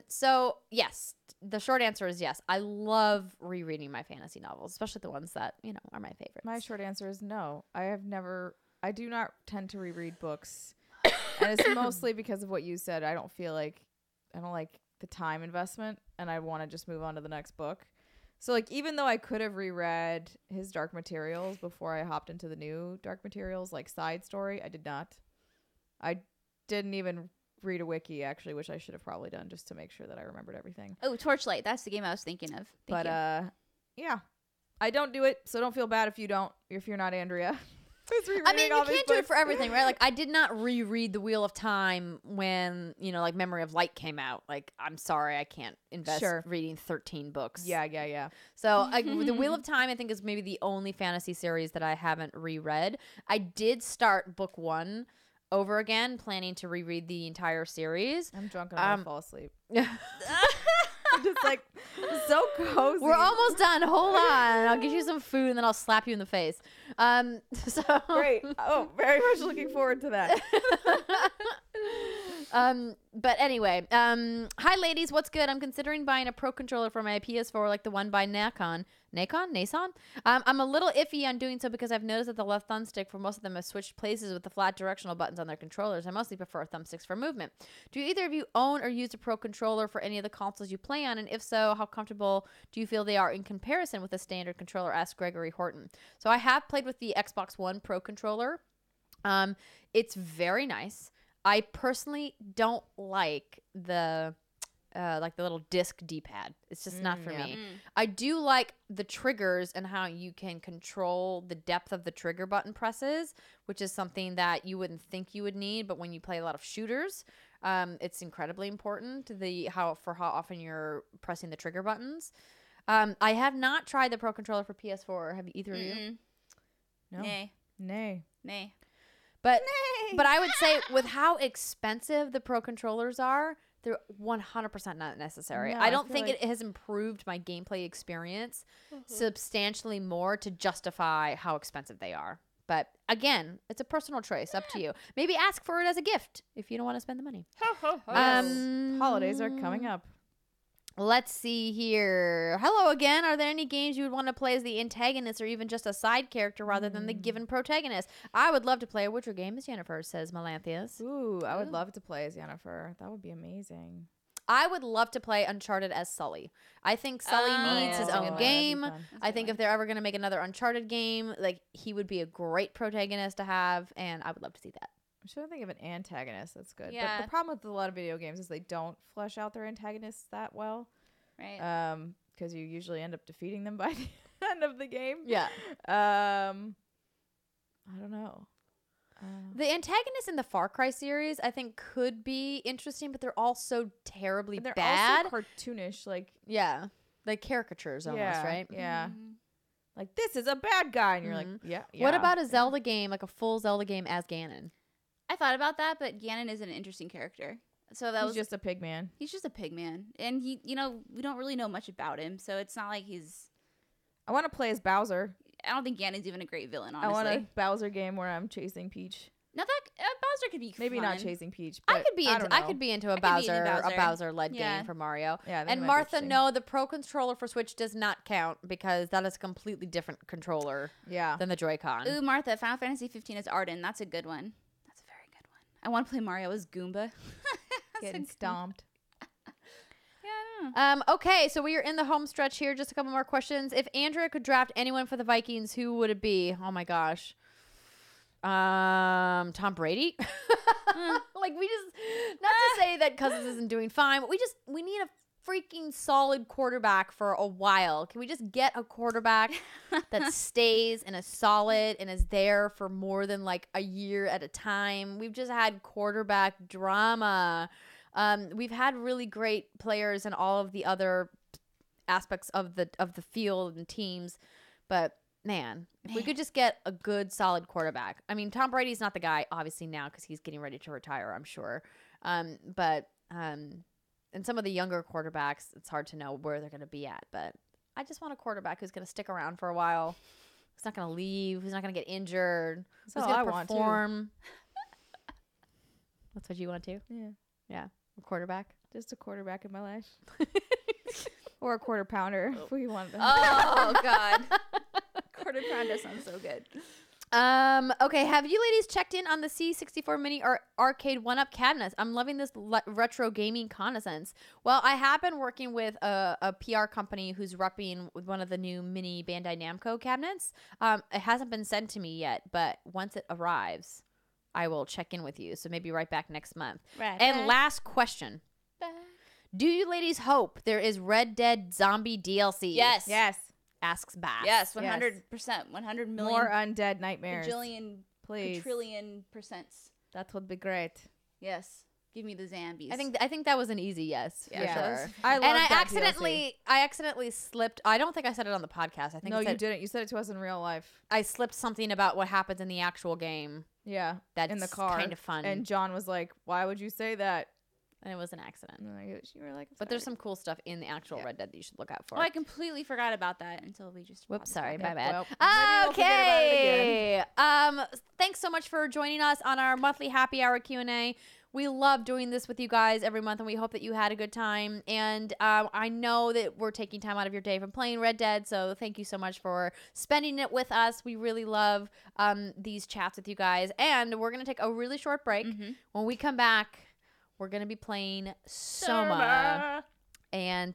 Speaker 1: So yes, the short answer is yes. I love rereading my fantasy novels, especially the ones that, are my favorites.
Speaker 2: My short answer is no. I do not tend to reread books. And it's mostly because of what you said. I don't like the time investment, and I want to just move on to the next book. So, like, even though I could have reread his Dark Materials before I hopped into the new Dark Materials, like, side story, I did not. I didn't even read a wiki, actually, which I should have probably done just to make sure that I remembered everything.
Speaker 3: Oh, Torchlight. That's the game I was thinking of. Thank you.
Speaker 2: Yeah. I don't do it, so don't feel bad if you're not Andrea.
Speaker 1: You can't do it for everything, right? Like, I did not reread The Wheel of Time when, like, Memory of Light came out. Like, I'm sorry, I can't invest reading 13 books.
Speaker 2: Yeah.
Speaker 1: So, The Wheel of Time, I think, is maybe the only fantasy series that I haven't reread. I did start book 1 over again, planning to reread the entire series.
Speaker 2: I'm drunk and I'm gonna fall asleep. Just like so cozy.
Speaker 1: We're almost done. Hold on. I'll get you some food and then I'll slap you in the face. So
Speaker 2: great. Oh, very much looking forward to that.
Speaker 1: But anyway, hi ladies, what's good? I'm considering buying a Pro controller for my PS4 like the one by Nason. I'm a little iffy on doing so because I've noticed that the left thumbstick for most of them has switched places with the flat directional buttons on their controllers. I mostly prefer thumbsticks for movement. Do either of you own or use a Pro controller for any of the consoles you play on? And if so, how comfortable do you feel they are in comparison with a standard controller? Asked Gregory Horton. So I have played with the Xbox One Pro controller. It's very nice. I personally don't like the little disc D-pad. It's just not for me. I do like the triggers and how you can control the depth of the trigger button presses, which is something that you wouldn't think you would need, but when you play a lot of shooters, it's incredibly important how often you're pressing the trigger buttons. I have not tried the Pro controller for PS4. Have either of you?
Speaker 2: No.
Speaker 3: Nay.
Speaker 1: But I would say with how expensive the Pro controllers are, they're 100% not necessary.
Speaker 2: No,
Speaker 1: I don't think
Speaker 2: like
Speaker 1: it has improved my gameplay experience substantially more to justify how expensive they are. But again, it's a personal choice, up to you. Maybe ask for it as a gift if you don't want to spend the money.
Speaker 2: Holidays are coming up.
Speaker 1: Let's see here. Hello again. Are there any games you would want to play as the antagonist or even just a side character rather than the given protagonist? I would love to play a Witcher game as Yennefer, says Melanthius.
Speaker 2: Ooh, I would love to play as Yennefer. That would be amazing.
Speaker 1: I would love to play Uncharted as Sully. I think Sully needs his own game. I think if they're ever going to make another Uncharted game, like, he would be a great protagonist to have, and I would love to see that.
Speaker 2: I'm trying to think of an antagonist that's good.
Speaker 3: Yeah.
Speaker 2: But the problem with a lot of video games is they don't flesh out their antagonists that well.
Speaker 3: Right.
Speaker 2: Because you usually end up defeating them by the end of the game.
Speaker 1: Yeah.
Speaker 2: I don't know.
Speaker 1: The antagonists in the Far Cry series, I think, could be interesting, but they're all so terribly
Speaker 2: they're
Speaker 1: bad.
Speaker 2: also cartoonish, like
Speaker 1: Yeah, like caricatures almost, right?
Speaker 2: Yeah.
Speaker 3: Mhm.
Speaker 2: Like, this is a bad guy, and you're
Speaker 1: Mhm.
Speaker 2: like, yeah.
Speaker 1: What about a Zelda game, like a full Zelda game as Ganon?
Speaker 3: I thought about that, but Ganon is an interesting character. So that
Speaker 2: He's
Speaker 3: was
Speaker 2: just a pig man.
Speaker 3: he's just a pig man, and he, we don't really know much about him, so it's not like he's.
Speaker 2: I want to play as Bowser.
Speaker 3: I don't think Ganon's even a great villain.
Speaker 2: I
Speaker 3: Honestly,
Speaker 2: want a Bowser game where I'm chasing Peach.
Speaker 3: now that Bowser could be
Speaker 2: Maybe
Speaker 3: fun.
Speaker 2: not chasing Peach, but
Speaker 1: I could be into
Speaker 2: don't
Speaker 1: I
Speaker 2: know.
Speaker 1: could be into a
Speaker 3: I could be into
Speaker 1: Bowser
Speaker 3: Bowser.
Speaker 1: led
Speaker 3: Yeah.
Speaker 1: game for Mario.
Speaker 2: Yeah, that
Speaker 1: And
Speaker 2: might be
Speaker 1: Martha,
Speaker 2: interesting.
Speaker 1: no, the Pro controller for Switch does not count because that is a completely different controller
Speaker 2: Yeah.
Speaker 1: than the Joy-Con.
Speaker 3: Ooh, Martha, Final Fantasy 15 is Arden. That's a good one. That's a very good one. I want to play Mario as Goomba.
Speaker 2: Getting stomped.
Speaker 3: Yeah, I don't know.
Speaker 1: Okay, so we are in the home stretch here. Just a couple more questions. If Andrea could draft anyone for the Vikings, who would it be? Oh my gosh. Tom Brady. Like, we just, not to say that Cousins isn't doing fine, but we need a freaking solid quarterback for a while. Can we just get a quarterback that stays and is solid and is there for more than like a year at a time? We've just had quarterback drama. We've had really great players in all of the other aspects of the field and teams, but man, if we could just get a good solid quarterback. I mean, Tom Brady's not the guy obviously now because he's getting ready to retire, I'm sure. But and some of the younger quarterbacks, it's hard to know where they're going to be at, but I just want a quarterback who's going to stick around for a while. Who's not going to leave, who's not going to get injured,
Speaker 2: That's
Speaker 1: who's
Speaker 2: all
Speaker 1: going
Speaker 2: I
Speaker 1: to
Speaker 2: want, too.
Speaker 1: perform. That's what you want too?
Speaker 2: Yeah.
Speaker 1: A quarterback?
Speaker 2: Just a quarterback in my life. Or a quarter pounder if we want them.
Speaker 3: Oh God, quarter pounder sounds so good.
Speaker 1: Okay, have you ladies checked in on the C64 Mini Arcade 1-Up cabinets? I'm loving this retro gaming connaissance. Well, I have been working with a PR company who's repping with one of the new mini Bandai Namco cabinets. It hasn't been sent to me yet, but once it arrives, I will check in with you. So maybe right back next month.
Speaker 3: Right.
Speaker 1: And last question. Do you ladies hope there is Red Dead Zombie DLC?
Speaker 3: Yes.
Speaker 2: Yes.
Speaker 1: Asks Bass.
Speaker 3: Yes, 100%, 100 million,
Speaker 2: More undead nightmares.
Speaker 3: bajillion,
Speaker 2: Please.
Speaker 3: trillion percents.
Speaker 2: That would be great.
Speaker 3: Yes, give me the zombies.
Speaker 1: I think that was an easy yes.
Speaker 3: Yeah,
Speaker 1: For
Speaker 3: that
Speaker 1: sure.
Speaker 3: was-
Speaker 2: I love
Speaker 1: And
Speaker 2: that
Speaker 1: I accidentally slipped. I don't think I said it on the podcast. I
Speaker 2: DLC.
Speaker 1: think
Speaker 2: No,
Speaker 1: I
Speaker 2: you
Speaker 1: said,
Speaker 2: didn't. You said it to us in real life.
Speaker 1: I slipped something about what happens in the actual game.
Speaker 2: Yeah.
Speaker 1: That's
Speaker 2: in the car.
Speaker 1: kind of fun.
Speaker 2: And John was like, "Why would you say that?"
Speaker 1: And it was an accident.
Speaker 2: And you were like,
Speaker 1: But there's
Speaker 2: "Sorry."
Speaker 1: some cool stuff in the actual
Speaker 2: Yeah.
Speaker 1: Red Dead that you should look out for.
Speaker 3: Oh, I completely forgot about that until we just.
Speaker 1: Whoops,
Speaker 3: brought
Speaker 1: sorry,
Speaker 3: this
Speaker 1: my
Speaker 3: up.
Speaker 1: bad.
Speaker 2: Well, maybe we'll forget about it
Speaker 1: Okay. Thanks so much for joining us on our monthly happy hour Q&A. We love doing this with you guys every month, and we hope that you had a good time. And I know that we're taking time out of your day from playing Red Dead, so thank you so much for spending it with us. We really love these chats with you guys. And we're going to take a really short break.
Speaker 3: Mhm.
Speaker 1: When we come back, we're going to be playing Soma and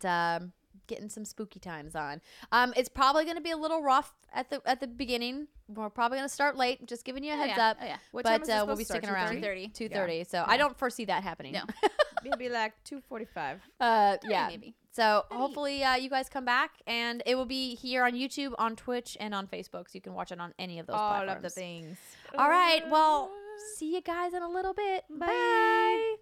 Speaker 1: getting some spooky times on. It's probably going to be a little rough at the beginning. We're probably going to start late. Just giving you a
Speaker 3: Oh,
Speaker 1: heads
Speaker 3: yeah.
Speaker 1: up.
Speaker 3: Oh yeah.
Speaker 2: What time
Speaker 1: But
Speaker 2: is this
Speaker 1: we'll
Speaker 2: supposed
Speaker 1: be
Speaker 2: to start?
Speaker 1: sticking around
Speaker 3: 2:30.
Speaker 1: 2:30. So
Speaker 2: Yeah.
Speaker 1: I don't foresee that happening.
Speaker 3: No.
Speaker 2: Maybe like 2:45.
Speaker 1: Yeah.
Speaker 3: Maybe.
Speaker 1: So
Speaker 3: Maybe.
Speaker 1: hopefully you guys come back, and it will be here on YouTube, on Twitch, and on Facebook. So you can watch it on any of those
Speaker 2: All
Speaker 1: platforms.
Speaker 2: of the things.
Speaker 1: All right. Well, see you guys in a little bit. Bye.